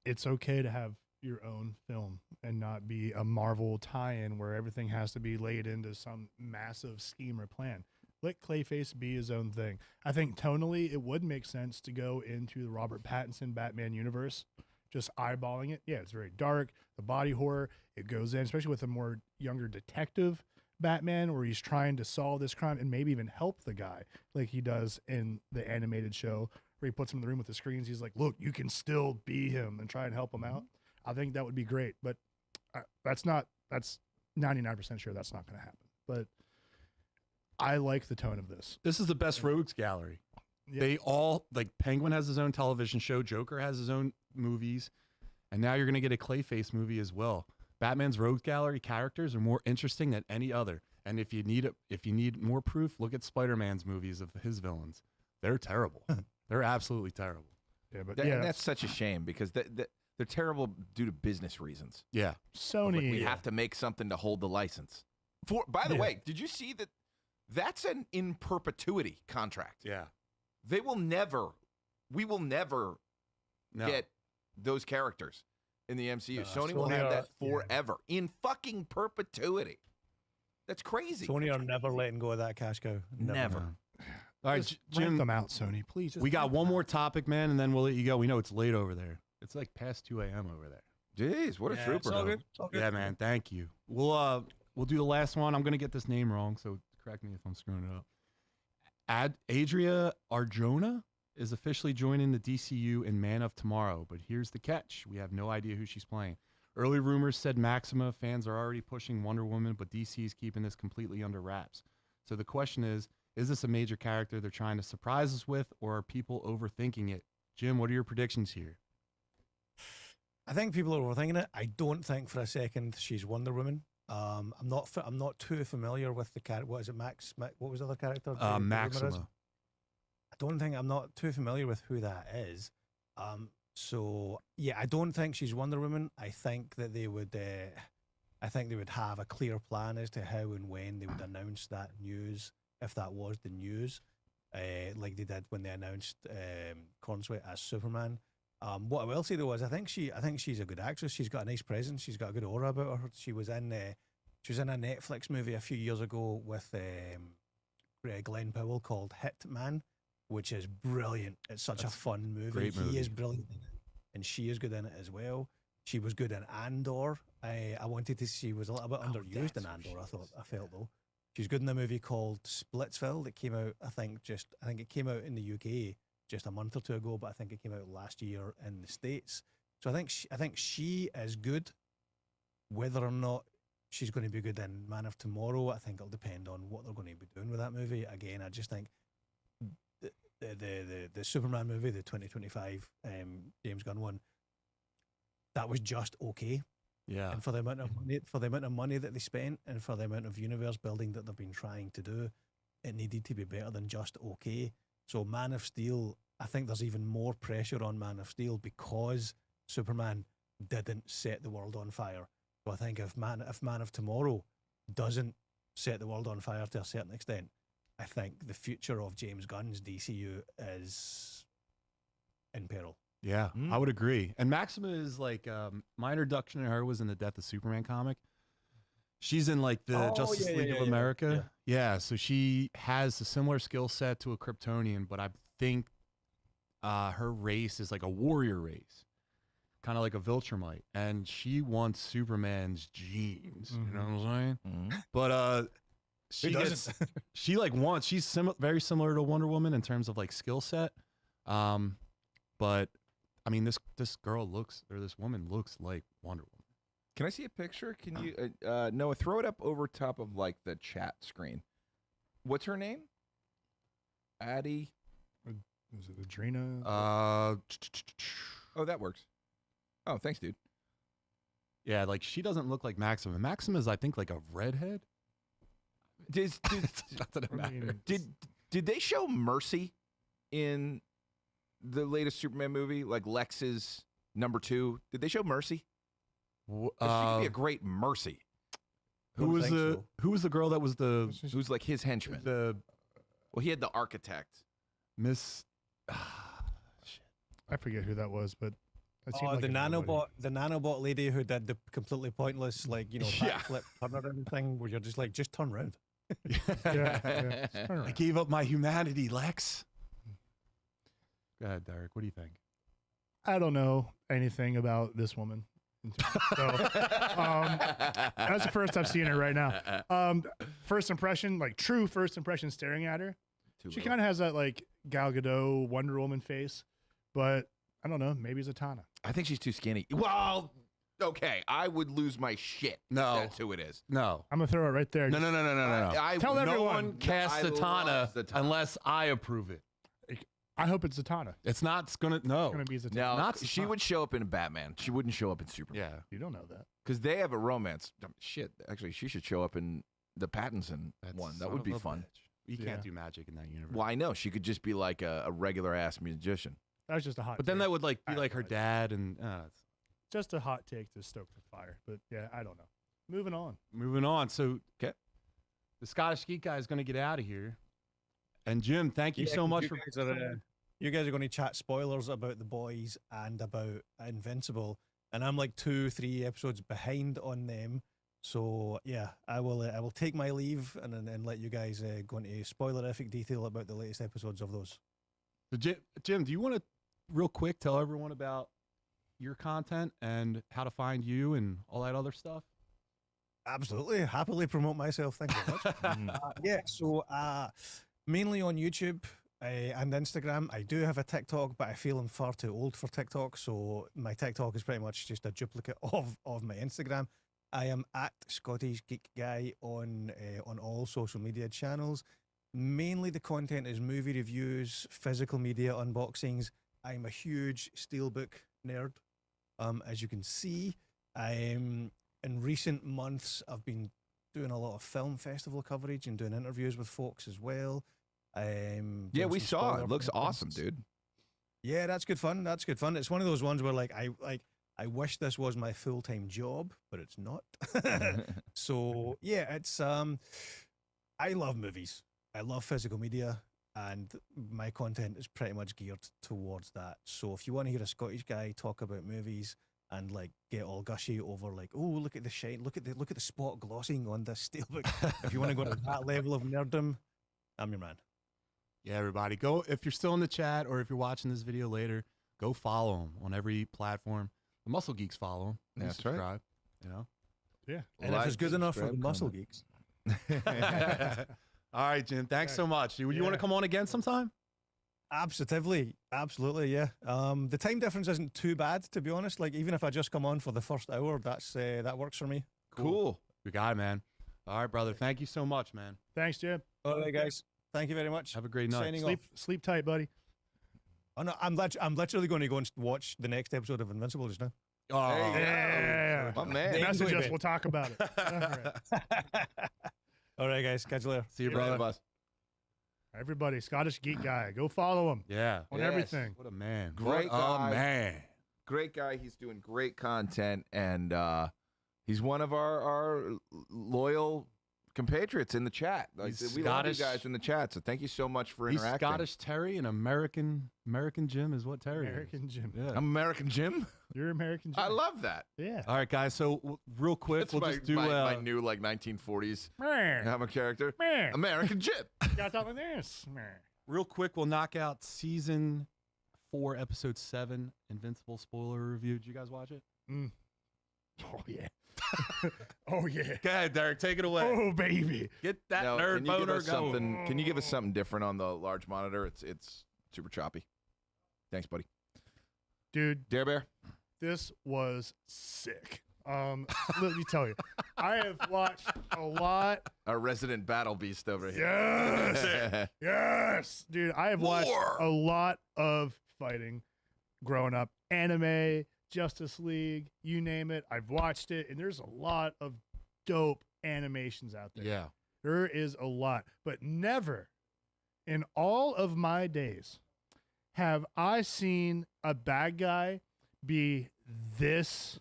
it's okay to have your own film and not be a Marvel tie-in where everything has to be laid into some massive scheme or plan. Let Clayface be his own thing. I think tonally it would make sense to go into the Robert Pattinson Batman universe, just eyeballing it. Yeah, it's very dark, the body horror, it goes in, especially with a more younger detective. Batman, where he's trying to solve this crime and maybe even help the guy, like he does in the animated show, where he puts him in the room with the screens. He's like, "Look, you can still be him," and try and help him out. I think that would be great, but that's 99% sure that's not going to happen. But I like the tone of this. This is the best rogues gallery. Yeah. They all, like, Penguin has his own television show, Joker has his own movies, and now you're going to get a Clayface movie as well. Batman's rogues gallery characters are more interesting than any other. And if you need more proof, look at Spider-Man's movies of his villains. They're terrible. They're absolutely terrible. Yeah, but That's such a shame because they're terrible due to business reasons. Yeah. Sony. Like, we have to make something to hold the license. By the way, did you see that? That's an in perpetuity contract. Yeah. We will never get those characters in the MCU. Sony will have that forever, in fucking perpetuity. That's crazy. Sony are never letting go of that cash cow. Never. All right, Just rank Jim, them out, Sony, please. Just we got rank one them more out. topic, man, and then we'll let you go. We know it's late over there. It's like past 2 a.m. over there. Jeez, what a trooper. It's all good. It's all good. Yeah, man. Thank you. We'll do the last one. I'm gonna get this name wrong, so correct me if I'm screwing it up. Adria Arjona is officially joining the DCU in Man of Tomorrow, but here's the catch: we have no idea who she's playing. Early rumors said Maxima. Fans are already pushing Wonder Woman, but DC is keeping this completely under wraps. So the question is this a major character they're trying to surprise us with, or are people overthinking it? Jim, what are your predictions here? I think people are overthinking it. I don't think for a second she's Wonder Woman. I'm not too familiar with the character. What is it, Max? What was the other character? The rumor is? Maxima. I'm not too familiar with who that is. So yeah, I don't think she's Wonder Woman. I think that they would have a clear plan as to how and when they would announce that news, if that was the news, like they did when they announced Cornsweet as Superman. What I will say though is I think she's a good actress. She's got a nice presence. She's got a good aura about her. She was in a Netflix movie a few years ago with Glenn Powell called Hitman, which is brilliant. It's such a fun movie. Great movie. He is brilliant in it, and she is good in it as well. She was good in Andor. I wanted to see, she was a little bit underused in Andor. I felt though. She's good in a movie called Splitsville that came out. I think it came out in the UK just a month or two ago, but I think it came out last year in the States. So I think she is good. Whether or not she's going to be good in Man of Tomorrow, I think it'll depend on what they're going to be doing with that movie. Again, I just think the Superman movie, the 2025 James Gunn one, that was just okay. Yeah. And for the amount of money that they spent, and for the amount of universe building that they've been trying to do, it needed to be better than just okay. So Man of Steel, I think there's even more pressure on Man of Steel because Superman didn't set the world on fire. So I think if Man of Tomorrow doesn't set the world on fire to a certain extent, I think the future of James Gunn's DCU is in peril. Yeah, I would agree. And Maxima is like, my introduction to her was in the Death of Superman comic. She's in like the Justice League of America. Yeah, so she has a similar skill set to a Kryptonian, but I think her race is like a warrior race, kind of like a Viltrumite. And she wants Superman's genes. You know what I'm saying? But she's very similar to Wonder Woman in terms of like skill set. But I mean, this woman looks like Wonder Woman. Can I see a picture? Can you, Noah, throw it up over top of like the chat screen? What's her name? Addie. Was it Adrina? Oh, that works. Oh, thanks, dude. Yeah, like she doesn't look like Maxima. Maxima is, I think, like a redhead. Not that it matters. Did they show Mercy in the latest Superman movie, like Lex's number 2? Did they show Mercy? She could be a great Mercy. Who was the girl that was who's like his henchman? Well, he had the architect. Miss. I forget who that was, but that seemed like the nobody. nanobot lady who did the completely pointless, like, Yeah. backflip turnaround thing, where you're just like, just turn around. Yeah. I gave up my humanity, Lex. Go ahead, Derek. What do you think? I don't know anything about this woman. So that's the first I've seen her right now. First impression, like true first impression, staring at her. She kind of has that like Gal Gadot Wonder Woman face, but I don't know. Maybe Zatanna. I think she's too skinny. Well, okay, I would lose my shit. No. if that's who it is. No. I'm gonna throw it right there. No. I Tell No everyone. one casts I Zatanna love Zatanna. unless I approve it. I hope it's Zatanna. It's not it's gonna no. It's gonna be Zatanna. No, Not she Zatanna. would show up in Batman. She wouldn't show up in Superman. Yeah. You don't know that. Because they have a romance. Shit, actually, she should show up in the Pattinson That's one. That son would of be a fun. bitch. You Yeah. can't do magic in that universe. Well, I know. She could just be like a regular ass musician. That was just a hot. But then take. that would like be I like her realize. dad and just a hot take to stoke the fire. But yeah, I don't know. Moving on. moving on. So 'Kay. the Scottish Geek Guy is going to get out of here. And Jim, thank you so much for You guys are going to chat spoilers about The Boys and about Invincible, and I'm like 2-3 episodes behind on them. So yeah, I will take my leave and let you guys go into spoilerific detail about the latest episodes of those. So Jim, do you want to real quick tell everyone about your content and how to find you and all that other stuff? Absolutely, happily promote myself. Thank you very much. Yeah, so mainly on YouTube and Instagram. I do have a TikTok, but I feel I'm far too old for TikTok, so my TikTok is pretty much just a duplicate of my Instagram. I am at Scottish Geek Guy on all social media channels. Mainly the content is movie reviews, physical media unboxings. I'm a huge Steelbook nerd, as you can see. In recent months, I've been doing a lot of film festival coverage and doing interviews with folks as well. Yeah, doing we some saw spoiler it. Looks content. awesome, dude. Yeah, that's good fun. That's good fun. It's one of those ones where I wish this was my full-time job, but it's not. So yeah, it's I love movies. I love physical media, and my content is pretty much geared towards that. So if you want to hear a Scottish guy talk about movies and like get all gushy over like, oh, look at the shine, look at the spot glossing on this steelbook. If you want to go to that level of nerddom, I'm your man. Yeah, everybody, go if you're still in the chat or if you're watching this video later, go follow him on every platform. The Muscle Geeks follow him. Please That's right. subscribe. You know. Yeah. And if it's good enough for the muscle geeks. All right, Jim. Thanks so much. You want to come on again sometime? Absolutely, yeah. The time difference isn't too bad, to be honest. Like even if I just come on for the first hour, that works for me. Cool. You got it, man. All right, brother. Thank you so much, man. Thanks, Jim. All right, guys. Thank you very much. Have a great night. Signing Sleep tight, buddy. Oh no, I'm literally going to go and watch the next episode of Invincible just now. Oh, There you go. Yeah. My man. Message us. bit. We'll talk about it. All right. All right, guys. Catch you later. see you, Later, brother. boss. Everybody, Scottish Geek Guy. Go follow him Yeah. on Yes. everything. What a man. Great What guy. a man. Great guy. He's doing great content, and he's one of our loyal compatriots in the chat. Like He's we love you Scottish. guys in the chat. So thank you so much for He's interacting. Scottish Terry and American Jim is what Terry American Jim. is. Yeah. I'm American Jim. You're American Jim. I love that. Yeah. All right, guys. So real quick, That's we'll my, just do my new like 1940s. Meh. I'm a character. Meh. American Jim. Got something like this. Meh. real quick. We'll knock out season 4, episode 7, Invincible spoiler review. Did you guys watch it? Oh yeah. Oh yeah. Go ahead, Derek. Take it away. Oh baby. Get that Now, nerd can you give boner us going. something? Can you give us something different on the large monitor? It's super choppy. Thanks, buddy. Dude, Dare Bear. this was sick. Let me tell you, I have watched a lot. Our resident battle beast over here. Yes, yes, dude. I have watched War. a lot of fighting growing up. Anime, Justice League, you name it. I've watched it, and there's a lot of dope animations out there. Yeah. There is a lot, but never in all of my days have I seen a bad guy be this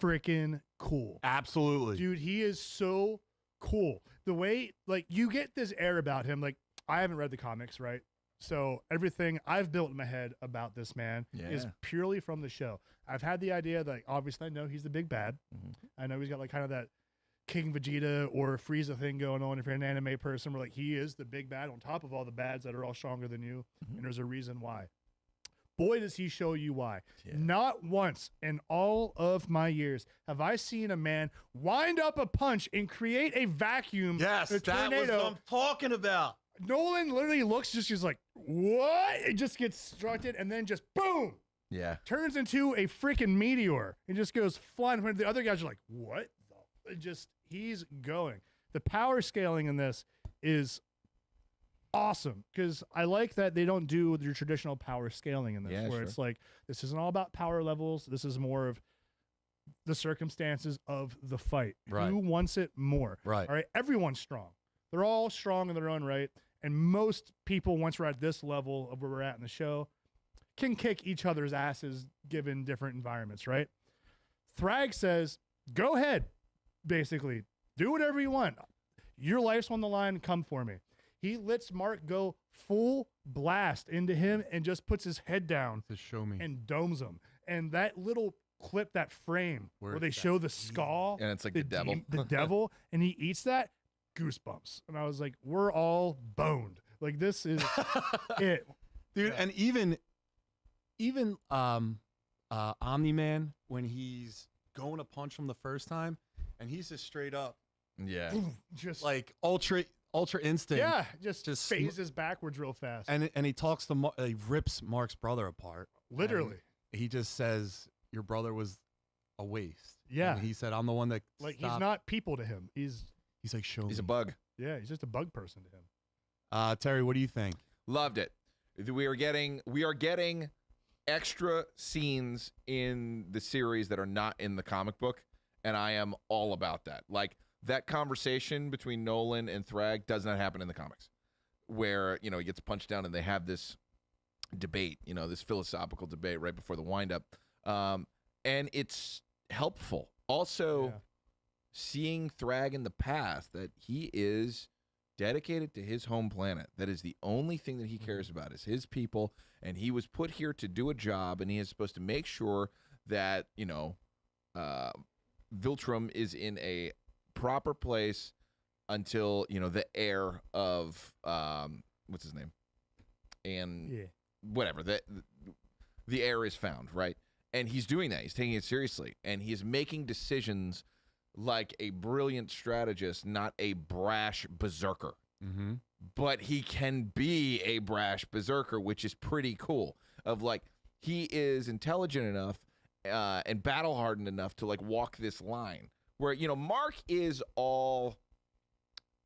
freaking cool. Absolutely. Dude, he is so cool. The way, like, you get this air about him. Like, I haven't read the comics, right? So everything I've built in my head about this man is Yeah. purely from the show. I've had the idea that, obviously, I know he's the big bad. I know he's got, like, kind of that King Vegeta or Frieza thing going on. If you're an anime person, where, like, he is the big bad on top of all the bads that are all stronger than you. And there's a reason why. boy, does he show you why. Not once in all of my years have I seen a man wind up a punch and create a vacuum. Yes, a that was tornado. what I'm talking about. Nolan literally looks just like, what? It just gets struck and then just boom, Yeah. turns into a freaking meteor and just goes flying. When the other guys are like, what? It just, he's going. The power scaling in this is awesome because I like that they don't do your traditional power scaling in this, Yeah, where sure. it's like, this isn't all about power levels. This is more of the circumstances of the fight. Right. Who wants it more? Right. All right. Everyone's strong. They're all strong in their own right. And most people, once we're at this level of where we're at in the show, can kick each other's asses given different environments, right? Thrag says, go ahead, basically. Do whatever you want. Your life's on the line. Come for me. He lets Mark go full blast into him and just puts his head down To show me. and domes him. And that little clip, that frame where Where's they that show the skull, And it's like the devil. the devil, and he eats that, goosebumps. And I was like, we're all boned. Like, this is it. Dude, and even Omni-Man, when he's going to punch him the first time, and he's just straight up, Yeah. Just like ultra instinct. yeah, just just phases backwards real fast. And he talks to he rips Mark's brother apart. Literally. And he just says, your brother was a waste. Yeah. And he said, I'm the one that Like, stopped. he's not people to him. He's He's like, show He's a me. bug. he's just a bug person to him. Terry, what do you think? Loved it. We are getting extra scenes in the series that are not in the comic book, and I am all about that. Like, that conversation between Nolan and Thrag does not happen in the comics, where, he gets punched down and they have this debate, this philosophical debate right before the windup, and it's helpful. Also, seeing Thrag in the past, that he is dedicated to his home planet. That is the only thing that he cares about, is his people, and he was put here to do a job, and he is supposed to make sure that, Viltrum is in a proper place until, the heir of, what's his name? And Yeah. whatever, the heir is found, right? And he's doing that. He's taking it seriously, and he's making decisions like a brilliant strategist, not a brash berserker. Mm-hmm. But he can be a brash berserker, which is pretty cool. Of like, he is intelligent enough and battle hardened enough to like walk this line where, Mark is all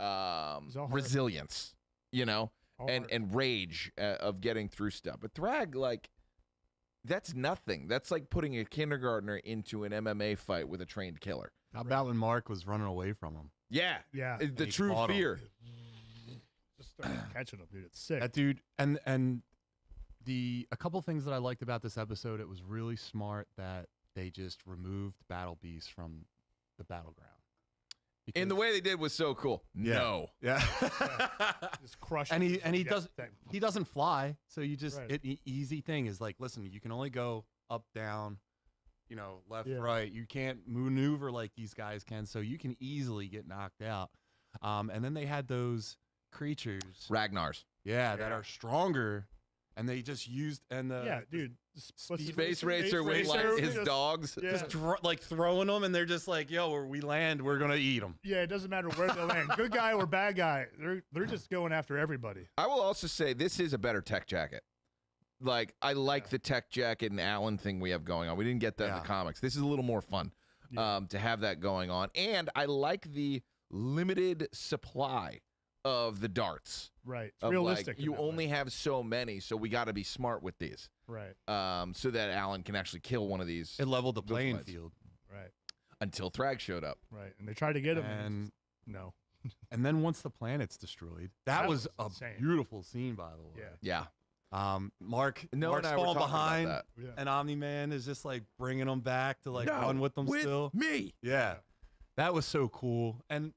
heart. resilience, All heart. and rage of getting through stuff. But Thrag, like, that's nothing. That's like putting a kindergartner into an MMA fight with a trained killer. How about when Mark was running away from him? Yeah. Yeah. The he true caught him. fear. Just started catching him, dude. It's sick. That dude, and a couple things that I liked about this episode, it was really smart that they just removed Battle Beast from the battleground. And the Because- way they did was so cool. Yeah. No. yeah, Just crush and he him. Yeah, does that- he doesn't fly, so you just Right. easy thing is like, listen, you can only go up, down, left, Yeah. right. You can't maneuver like these guys can, so you can easily get knocked out. And then they had those creatures, Ragnar's. that Yeah. are stronger, and they just used yeah, dude. What's his Space name? Racer with like Racer, his just- dogs. Yeah. just like throwing them, and they're just like, yo, where we land, we're gonna eat them. Yeah, it doesn't matter where they land. Good guy or bad guy, they're just going after everybody. I will also say this is a better tech jacket. Like, I like the tech jacket and Allen thing we have going on. We didn't get that in Yeah. the comics. This is a little more fun to have that going on. And I like the limited supply of the darts. Right. It's Of realistic. like, in you that way. only have so many, so we got to be smart with these. Right. So that Allen can actually kill one of these It leveled the Those playing fights. field, Right. until Thrag showed up. Right. And they tried to get him. and No. and then once the planet's destroyed, that That was was a insane. beautiful scene, by the way. Yeah. Yeah. Mark, No, Mark's and I were falling talking behind, about that. Yeah. and Omni-Man is just like bringing them back to like run with them still. me. Yeah, that was so cool. And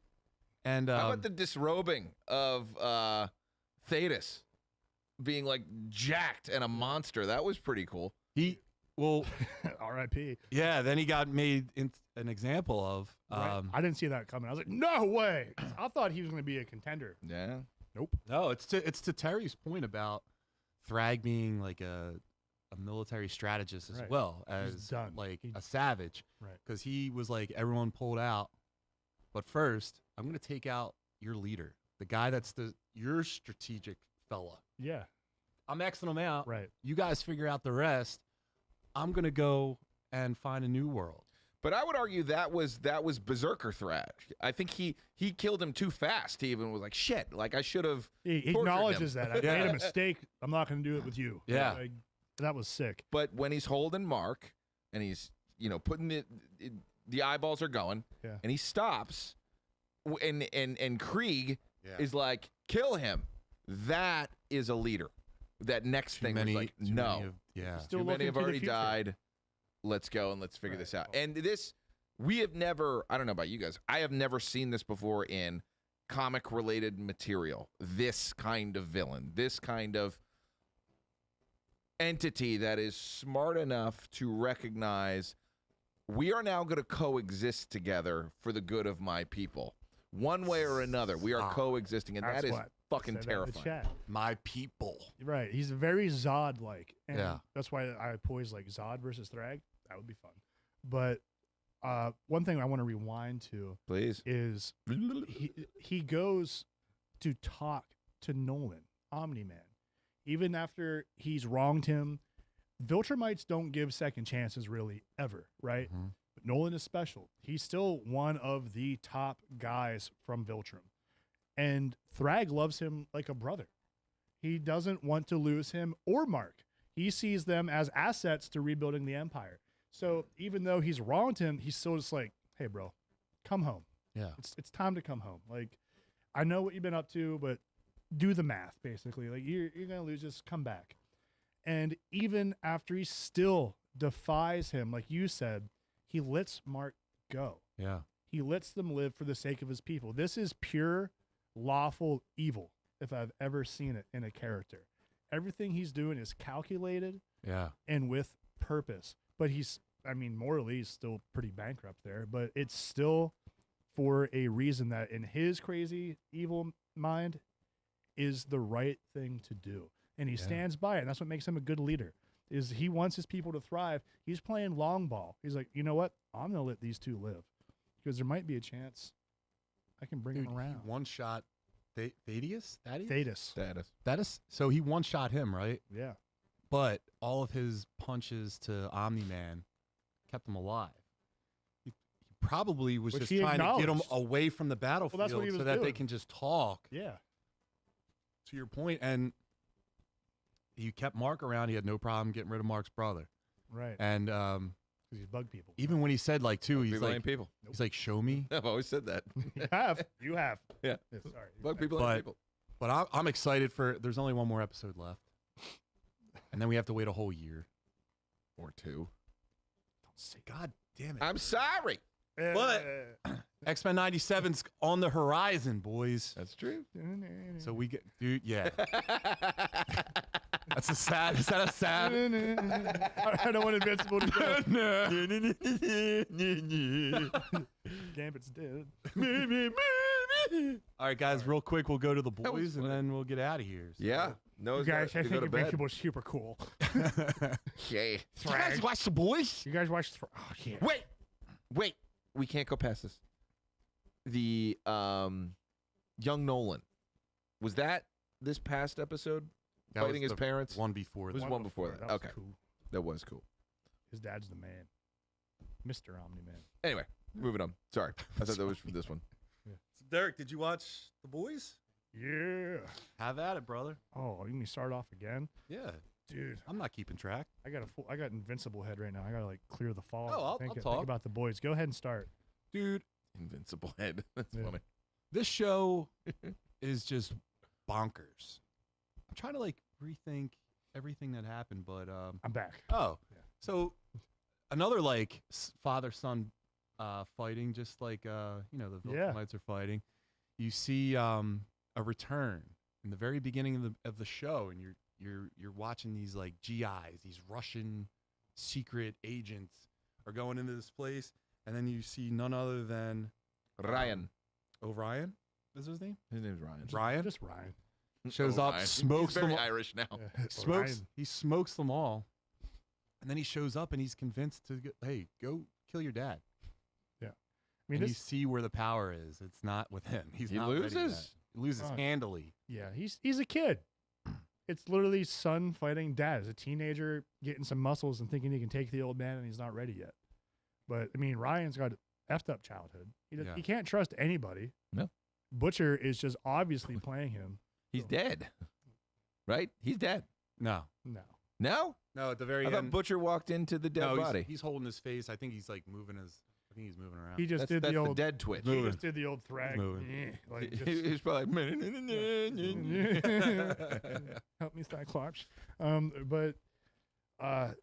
How about the disrobing of Thetis being like jacked and a monster? That was pretty cool. well, R.I.P. yeah. Then he got made an example of. Right. I didn't see that coming. I was like, no way. I thought he was going to be a contender. Yeah. Nope. No, it's to Terry's point about Thrag being like a a military strategist as Right. well He's as done. like He- a savage. Right. Because he was like, everyone pulled out. But first, I'm going to take out your leader, the guy that's your strategic fella. Yeah. I'm Xing him out. Right. You guys figure out the rest. I'm going to go and find a new world. But I would argue that was Berserker Thrash. I think he killed him too fast. He even was like, shit, like I should have. He tortured acknowledges him. that. I Yeah. made a mistake. I'm not going to do it with you. Yeah. Like, that was sick. But when he's holding Mark and he's, putting the eyeballs are going, Yeah. and he stops, and Krieg Yeah. is like, kill him. That is a leader. That next thing is like, too no. many yeah. Still Too many looking have to the already future. died. Let's go and let's figure Right. this out. And we have never, I don't know about you guys, I have never seen this before in comic related material. This kind of villain, this kind of entity that is smart enough to recognize we are now going to coexist together for the good of my people. One way or another, we are Zod. coexisting, and That's that is what fucking Said that in the terrifying. chat. My people. Right. He's very Zod-like. And Yeah. that's why I poised like Zod versus Thrag. That would be fun. But one thing I want to rewind to Please. is he goes to talk to Nolan, Omni-Man. Even after he's wronged him, Viltrumites don't give second chances really ever, right? Mhm. But Nolan is special. He's still one of the top guys from Viltrum. And Thrag loves him like a brother. He doesn't want to lose him or Mark. He sees them as assets to rebuilding the Empire. So even though he's wronged him, he's still just like, hey, bro, come home. Yeah. It's time to come home. Like, I know what you've been up to, but do the math, basically. Like, you're going to lose, just come back. And even after he still defies him, like you said, he lets Mark go. Yeah. He lets them live for the sake of his people. This is pure, lawful evil, if I've ever seen it in a character. Everything he's doing is calculated Yeah. and with purpose. But morally, he's still pretty bankrupt there, but it's still for a reason that in his crazy, evil mind is the right thing to do. And he Yeah. stands by it. And that's what makes him a good leader, is he wants his people to thrive. He's playing long ball. He's like, you know what? I'm going to let these two live because there might be a chance I can bring Dude, him around. one shot Thaddeus? Thetis. Status. That is so he one shot him, right? Yeah. But all of his punches to Omni-Man kept him alive. He probably was Which just he trying to get him acknowledged. away from the battlefield that's what he so was that they doing. can just talk. Yeah. To your point, and he kept Mark around. He had no problem getting rid of Mark's brother. Right. And 'Cause he's bug people. even when he said like too, he's People like, ain't people. he's like, show me. I've always said that. You have. You have. Yeah. Sorry. Bug people But- ain't people. But I'm excited for. There's only one more episode left, and then we have to wait a whole year. Or two. Don't say, God damn it. I'm sorry. But- X-Men 97's on the horizon, boys. That's true. So we get, dude, yeah. That's a sad. Is that a sad? I don't want Invincible to go. Gambit's dead. All right, guys, real quick, we'll go to the was boys and funny. then we'll get out of here. So- Yeah. No, You guys, I think Invincible's super cool. Okay. You guys watch the boys? You guys watch? Oh yeah. Wait. We can't go past this. The young Nolan. Was that this past episode? That Fighting was his the parents? One before Was that. one before that. was Okay. Cool. That was cool. His dad's the man, Mr. Omni-Man. Anyway, moving on. Sorry. I thought that was from this one. So Derek, did you watch the boys? Yeah. Have at it, brother. Oh, you mean me start off again, Yeah, dude? I'm not keeping track. I got Invincible head right now. I gotta like clear the fog. Oh, I'll think talk. about the boys. Go ahead and start. Dude, Invincible head. That's Yeah. funny. this show is just bonkers. I'm trying to like rethink everything that happened, but I'm back. oh, Yeah. so another like father-son fighting, just like the Yeah. Viltrumites are fighting. You see a return in the very beginning of the show, and you're watching these like GIs, these Russian secret agents are going into this place, and then you see none other than Ryan. Orion. Is his name? His name's Ryan. Ryan Just Ryan. shows Oh, up, Ryan. smokes He's very them, Irish now. smokes. Ryan. He smokes them all, And then he shows up and he's convinced to, hey, go kill your dad. I mean, And you see where the power is. It's not with him. He He not ready for loses. that. He loses Oh. handily. yeah, he's a kid. It's literally son fighting dad. As a teenager, getting some muscles and thinking he can take the old man, and he's not ready yet. But I mean, Ryan's got effed up childhood. Yeah. He can't trust anybody. No. Butcher is just obviously playing him. He's dead. Right? He's dead. No. No. No? No, at the very I thought end. Butcher walked into the dead no, body. he's holding his face. I think he's like moving his. I think he's moving around. He just That's, did that's the old. dead twitch. He Moving. just did the old thrag. Moving. Like He's probably help me, Cyclops. But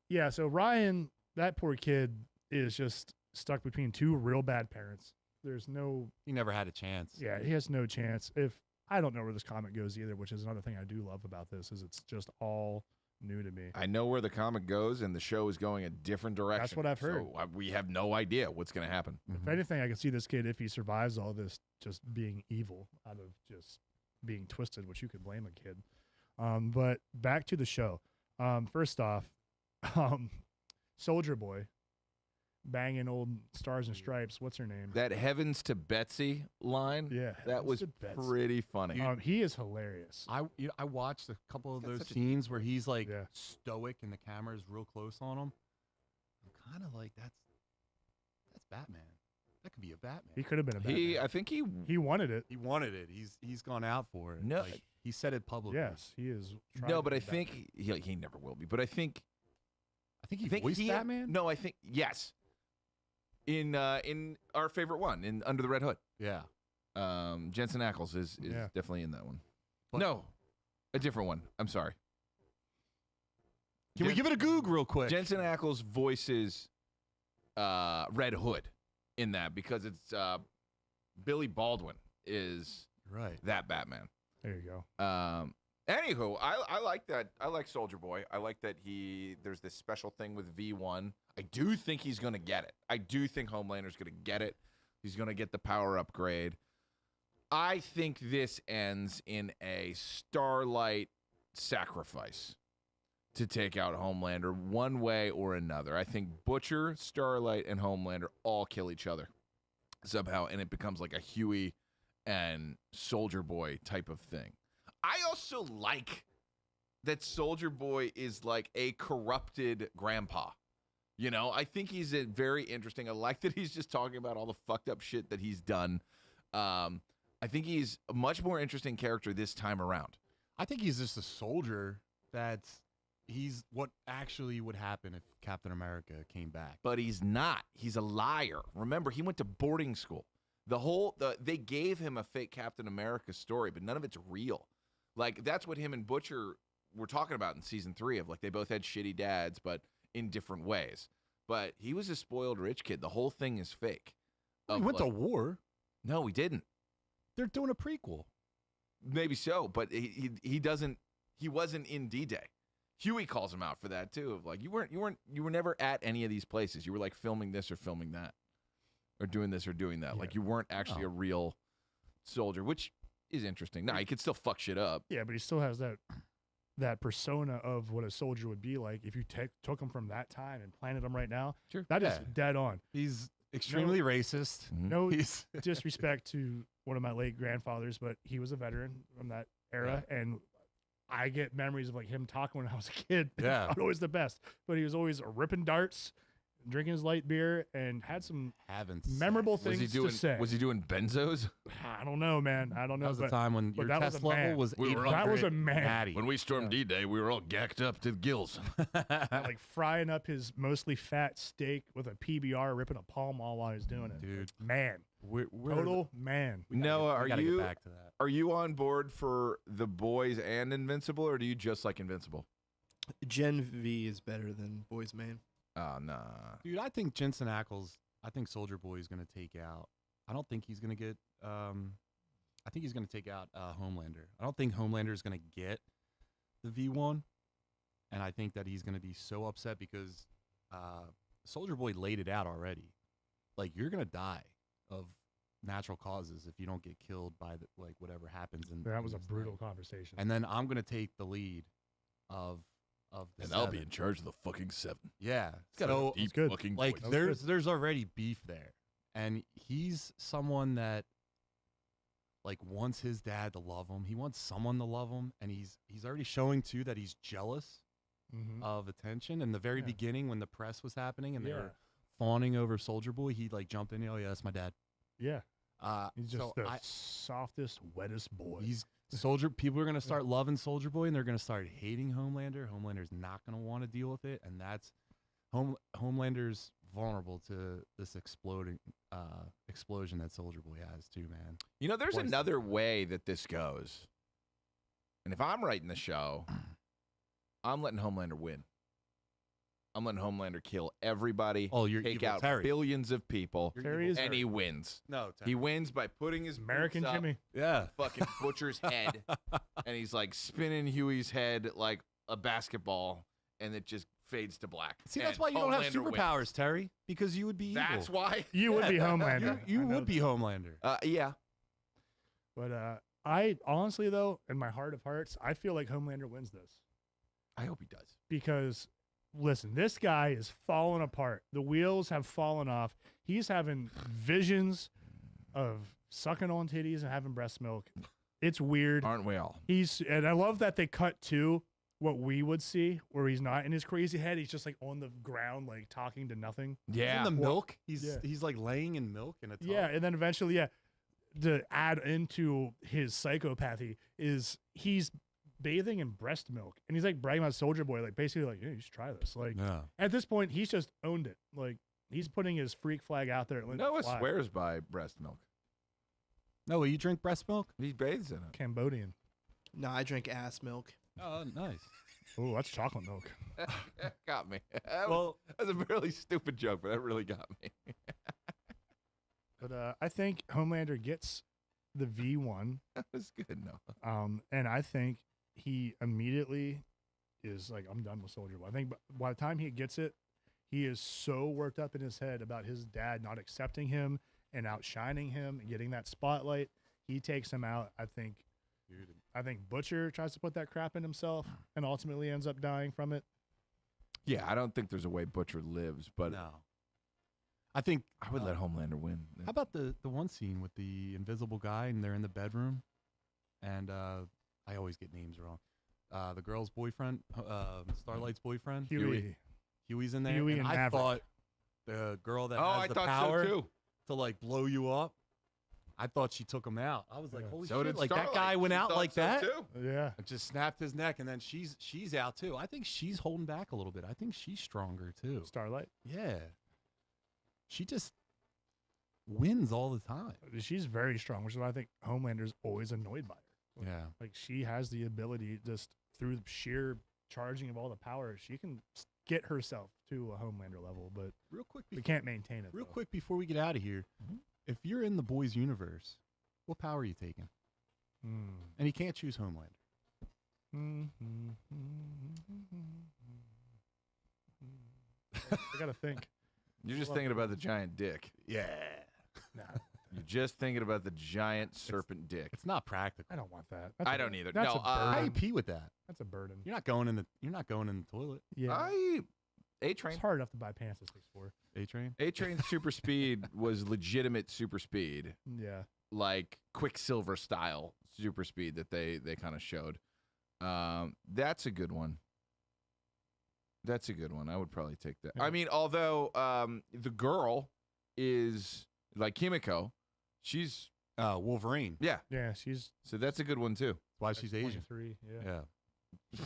yeah. So Ryan, that poor kid, is just stuck between two real bad parents. There's no. He never had a chance. Yeah, he has no chance. If I don't know where this comic goes either, which is another thing I do love about this, is it's just all new to me. I know where the comic goes, and the show is going a different direction. That's what I've heard. So we have no idea what's going to happen. If anything, I can see this kid, if he survives all this, just being evil out of just being twisted, which you could blame a kid. But back to the show. First off, Soldier Boy banging old Stars and Stripes. What's her name? That Heavens to Betsy line, Yeah, that was Mr. Betts. pretty funny. He is hilarious. I watched a couple of He's got those such a- scenes where he's like Yeah. stoic and the camera's real close on him. I'm kind of like that's Batman. That could be a Batman. He could have been a Batman. I think he He wanted it. He wanted it. He's gone out for it. No. Like, he said it publicly. Yes, he is. trying no, to but be I Batman. think he never will be. But I think I think he voiced Batman. No, I think yes. In our favorite one, in Under the Red Hood, Yeah. Jensen Ackles is Yeah. definitely in that one. But- No, a different one. I'm sorry. Can we give it a goog real quick? Jensen Ackles voices Red Hood in that because it's Billy Baldwin is Right. that Batman. There you go. Anywho, I like that. I like Soldier Boy. I like that there's this special thing with V1. I do think he's going to get it. I do think Homelander's going to get it. He's going to get the power upgrade. I think this ends in a Starlight sacrifice to take out Homelander one way or another. I think Butcher, Starlight, and Homelander all kill each other somehow, and it becomes like a Huey and Soldier Boy type of thing. I also like that Soldier Boy is like a corrupted grandpa. You know, I think he's very interesting. I like that he's just talking about all the fucked up shit that he's done. I think he's a much more interesting character this time around. I think he's just a soldier he's what actually would happen if Captain America came back. But he's not. He's a liar. Remember, he went to boarding school. They gave him a fake Captain America story, but none of it's real. Like, that's what him and Butcher were talking about in season 3 of, like, they both had shitty dads, but in different ways. But he was a spoiled rich kid. The whole thing is fake. He went to war. No, he didn't. They're doing a prequel. Maybe so, but he wasn't in D-Day. Huey calls him out for that too. Of like, you were never at any of these places. You were like filming this or filming that, or doing this or doing that. Yeah. Like you weren't actually a real soldier, which is interesting. Now he could still fuck shit up. Yeah, but he still has that persona of what a soldier would be like if you took him from that time and planted him right now. Sure. That is Yeah. dead on. He's extremely racist. No He's disrespect to one of my late grandfathers, but he was a veteran from that era, and I get memories of like him talking when I was a kid. Yeah. Not always the best, but he was always ripping darts, drinking his light beer, and had some having memorable sex. things Was he doing? to say. Was he doing benzos? I don't know, man. I don't know. That was the but time when but your that was test a man. level was We were 800 that was a man. natty. When we stormed D-Day, we were all gacked up to the gills. Like frying up his mostly fat steak with a PBR, ripping a Pall Mall while he's doing it. Dude, Man. we're Total man. Noah, we gotta are you get back to that? are you on board for The Boys and Invincible, or do you just like Invincible? Gen V is better than Boys Main. Oh nah. Dude, I think Jensen Ackles, I think Soldier Boy is going to take out. I don't think he's going to get. I think he's going to take out Homelander. I don't think Homelander is going to get the V1, and I think that he's going to be so upset because Soldier Boy laid it out already. Like, you're going to die of natural causes if you don't get killed by whatever happens. That was a in this brutal thing. conversation. And then I'm going to take the lead of of the And I'll be seven. in charge of the fucking 7. Yeah. Got So a deep good. fucking like voice. there's already beef there, and he's someone that like wants his dad to love him. He wants someone to love him, and he's already showing too that he's jealous Mhm. of attention. In the very Yeah. beginning, when the press was happening and they Yeah. were fawning over Soldier Boy, he like jumped in. Oh yeah, that's my dad. Yeah. He's just So the softest, wettest boy. he's Soldier. People are gonna start loving Soldier Boy, and they're gonna start hating Homelander. Homelander's not gonna want to deal with it, and that's Homelander's vulnerable to this explosion that Soldier Boy has too, man. You know, there's Twice. another way that this goes. And if I'm writing the show, I'm letting Homelander win. I'm letting Homelander kill everybody, Oh, you're take evil out Terry. billions of people, Terry is and he wins. No, He wins by putting his American boots up, Jimmy. yeah. fucking butcher's head, and he's like spinning Huey's head like a basketball, and it just fades to black. See, that's And why you don't have Homelander superpowers, wins. Terry, because you would be evil. That's why. You would be Yeah. Homelander. You I know would be Homelander. Yeah. But I honestly, though, in my heart of hearts, I feel like Homelander wins this I hope he does. because, listen, this guy is falling apart. The wheels have fallen off. He's having visions of sucking on titties and having breast milk. It's weird. Aren't we all? And I love that they cut to what we would see, where he's not in his crazy head. He's just like on the ground, like talking to nothing. Yeah. In the milk, he's yeah. he's like laying in milk in a tub. Yeah, and then eventually, to add into his psychopathy is he's bathing in breast milk, and he's like bragging about Soldier Boy, like basically like, yeah, you should try this. Like Yeah. at this point, he's just owned it. Like he's putting his freak flag out there. and letting it Noah fly. swears by breast milk. No, you drink breast milk? He bathes in it. Cambodian. No, I drink ass milk. Oh, nice. Oh, that's chocolate milk. Got me. Well, That was a really stupid joke, but that really got me. But I think Homelander gets the V1, That was good, Noah. and I think he immediately is like, I'm done with Soldier Boy. I think by the time he gets it, he is so worked up in his head about his dad not accepting him and outshining him and getting that spotlight. He takes him out. I think Butcher tries to put that crap in himself and ultimately ends up dying from it. Yeah, I don't think there's a way Butcher lives, but no. I think I would let Homelander win. How about the one scene with the invisible guy and they're in the bedroom, and I always get names wrong. The girl's boyfriend, Starlight's boyfriend, Huey. Huey's in there. Huey and I Maverick. thought the girl that Oh, has I the thought power so too. to like blow you up. I thought she took him out. I was like, Yeah. holy So shit! did Like Starlight. that guy went She out thought like so that. too. Yeah. And just snapped his neck, and then she's out too. I think she's holding back a little bit. I think she's stronger too. Starlight. Yeah, she just wins all the time. She's very strong, which is why I think Homelander's always annoyed by her. Yeah. Like she has the ability just through the sheer charging of all the power, she can get herself to a Homelander level, but Real quick, we can't maintain it. real though. quick before we get out of here, if you're in the boys' universe, what power are you taking? Mm. And you can't choose Homelander. I gotta think. You're just thinking about the giant dick. Yeah. Nah, You're just thinking about the giant serpent dick. It's not practical. I don't want that. I don't either. That's No, a burden. How do you pee with that? That's a burden. You're not going in the toilet. Yeah, A-Train. it's hard enough to buy pants at 6'4". A-Train. A-Train's super speed was legitimate super speed, Yeah, like Quicksilver style super speed that they kind of showed. That's a good one. That's a good one. I would probably take that. Yeah. I mean, although the girl is like Kimiko, she's Wolverine. yeah. yeah, she's So that's a good one too. Why she's Asian. 23. Yeah. Yeah.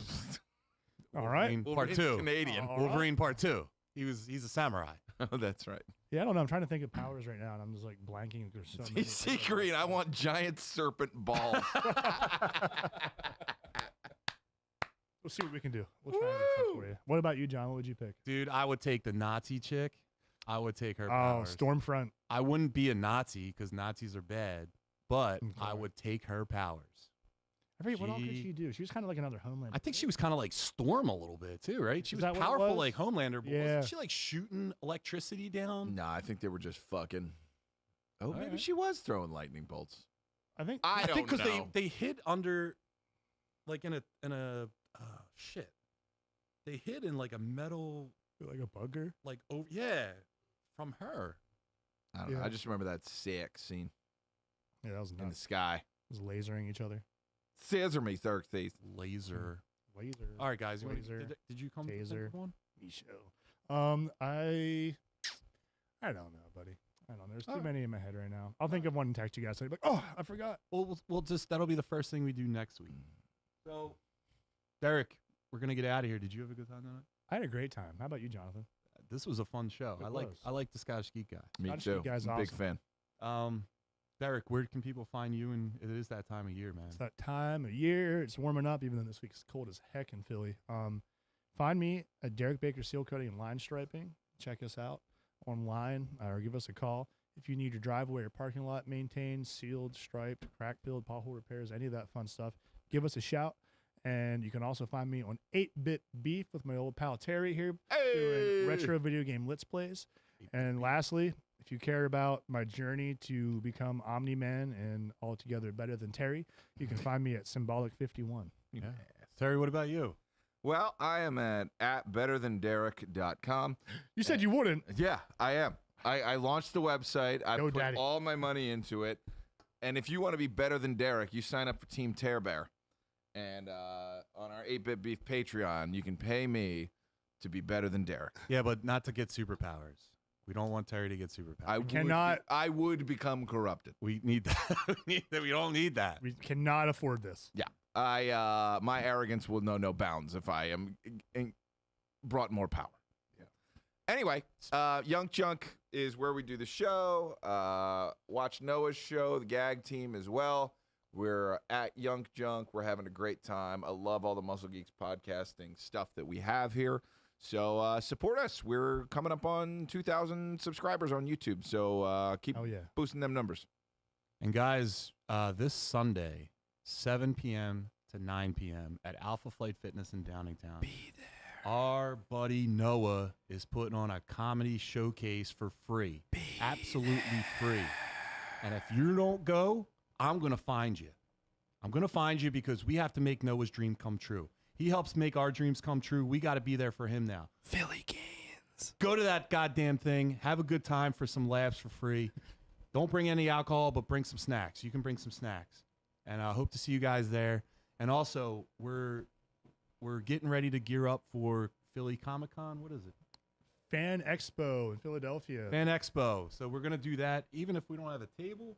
All right. Wolverine part Wolverine's 2. Canadian. All right. Wolverine part 2. He's a samurai. Oh, that's right. Yeah, I don't know. I'm trying to think of powers right now, and I'm just like blanking. There's so many. DC Green, I want giant serpent balls. We'll see what we can do. We'll try and get some for you. What about you, John? What would you pick? Dude, I would take the Nazi chick. I would take her Oh, powers. Stormfront. I wouldn't be a Nazi because Nazis are bad, but I Okay. would take her powers. I forget what all could She- she do. She was kind of like another Homelander. I think she was kind of like Storm a little bit too, right? She Is was that what it powerful was? like Homelander, but Yeah. wasn't she like shooting electricity down? No, I think they were just fucking. Oh, maybe Alright. she was throwing lightning bolts. I think. I don't think because know. they hid under, like in a shit. they hid in like a metal, Like a bugger. like oh yeah, from her. I don't know. Yeah. I just remember that sick scene Yeah, that was in the nuts. sky. It was lasering each other. Scissor me, third thief. Laser. Laser. All right, guys. Laser. Did you come? Think Taser. of one? Michelle. I don't know, buddy. I don't know. There's too many in my head right now. I'll think of one and text you guys. So like, oh, I forgot. We'll just that'll be the first thing we do next week. So, Derek, we're gonna get out of here. Did you have a good time tonight? I had a great time. How about you, Jonathan? This was a fun show. It I was. like the Scottish Geek Guy. Me Scottish too. Geek Guy's I'm a big awesome. fan. Derek, where can people find you? And it is that time of year, man. It's that time of year. It's warming up, even though this week is cold as heck in Philly. Find me at Derek Baker Seal Coating and Line Striping. Check us out online or give us a call. If you need your driveway or parking lot maintained, sealed, striped, crack filled, pothole repairs, any of that fun stuff, give us a shout. And you can also find me on 8-Bit Beef with my old pal Terry here doing retro video game Let's Plays. And lastly, if you care about my journey to become Omni-Man and altogether better than Terry, you can find me at Symbolic51. Yeah. Terry, what about you? Well, I am at betterthanderek.com. You said you wouldn't. Yeah, I am. I launched the website. I Go put Daddy. all my money into it. And if you want to be better than Derek, you sign up for Team Tear Bear. And on our 8-Bit Beef Patreon, you can pay me to be better than Derek. Yeah, but not to get superpowers. We don't want Terry to get superpowers. I would become corrupted. We need that. We don't need that. We cannot afford this. Yeah. My arrogance will know no bounds if I am brought more power. Yeah. Anyway, Young Junk is where we do the show. Watch Noah's show, the Gag Team as well. We're at Young Junk. We're having a great time. I love all the Muscle Geeks podcasting stuff that we have here. So support us. We're coming up on 2,000 subscribers on YouTube. So keep boosting them numbers. And guys, this Sunday, 7 p.m. to 9 p.m. at Alpha Flight Fitness in Downingtown. Be there. Our buddy Noah is putting on a comedy showcase for free. Absolutely free. And if you don't go, I'm going to find you. I'm going to find you because we have to make Noah's dream come true. He helps make our dreams come true. We got to be there for him now. Philly Gains. Go to that goddamn thing. Have a good time for some laughs for free. Don't bring any alcohol, but bring some snacks. You can bring some snacks. And I hope to see you guys there. And also, we're getting ready to gear up for Philly Comic-Con. What is it? Fan Expo in Philadelphia. Fan Expo. So we're going to do that. Even if we don't have a table,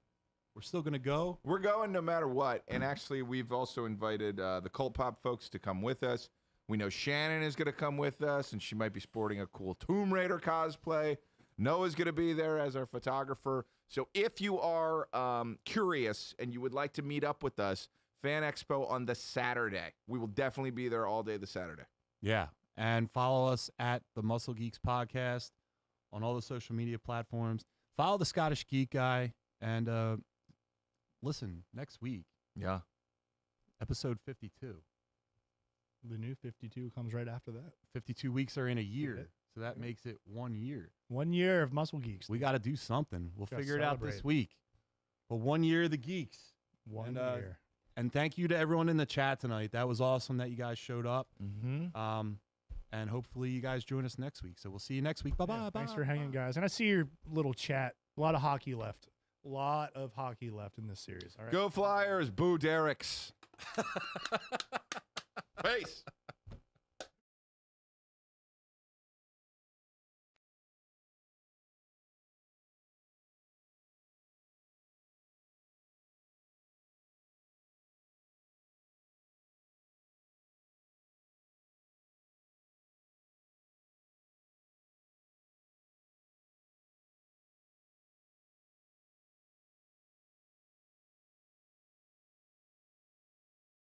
we're still going to go. We're going no matter what. And actually, we've also invited the Cult Pop folks to come with us. We know Shannon is going to come with us, and she might be sporting a cool Tomb Raider cosplay. Noah's going to be there as our photographer. So if you are curious and you would like to meet up with us, Fan Expo on the Saturday. We will definitely be there all day the Saturday. Yeah. And follow us at the Muscle Geeks Podcast on all the social media platforms. Follow the Scottish Geek Guy. And listen, next week, Yeah. episode 52. The new 52 comes right after that. 52 weeks are in a year. So that makes it 1 year. 1 year of Muscle Geeks. We got to do something. We'll Gotta figure it out this celebrate. week. But 1 year of the Geeks. One And, year. And thank you to everyone in the chat tonight. That was awesome that you guys showed up. Mm-hmm. And hopefully you guys join us next week. So we'll see you next week. Bye-bye. Thanks for hanging, guys. And I see your little chat. A lot of hockey left. A lot of hockey left in this series. All right. Go Flyers. Boo Derek's. Peace.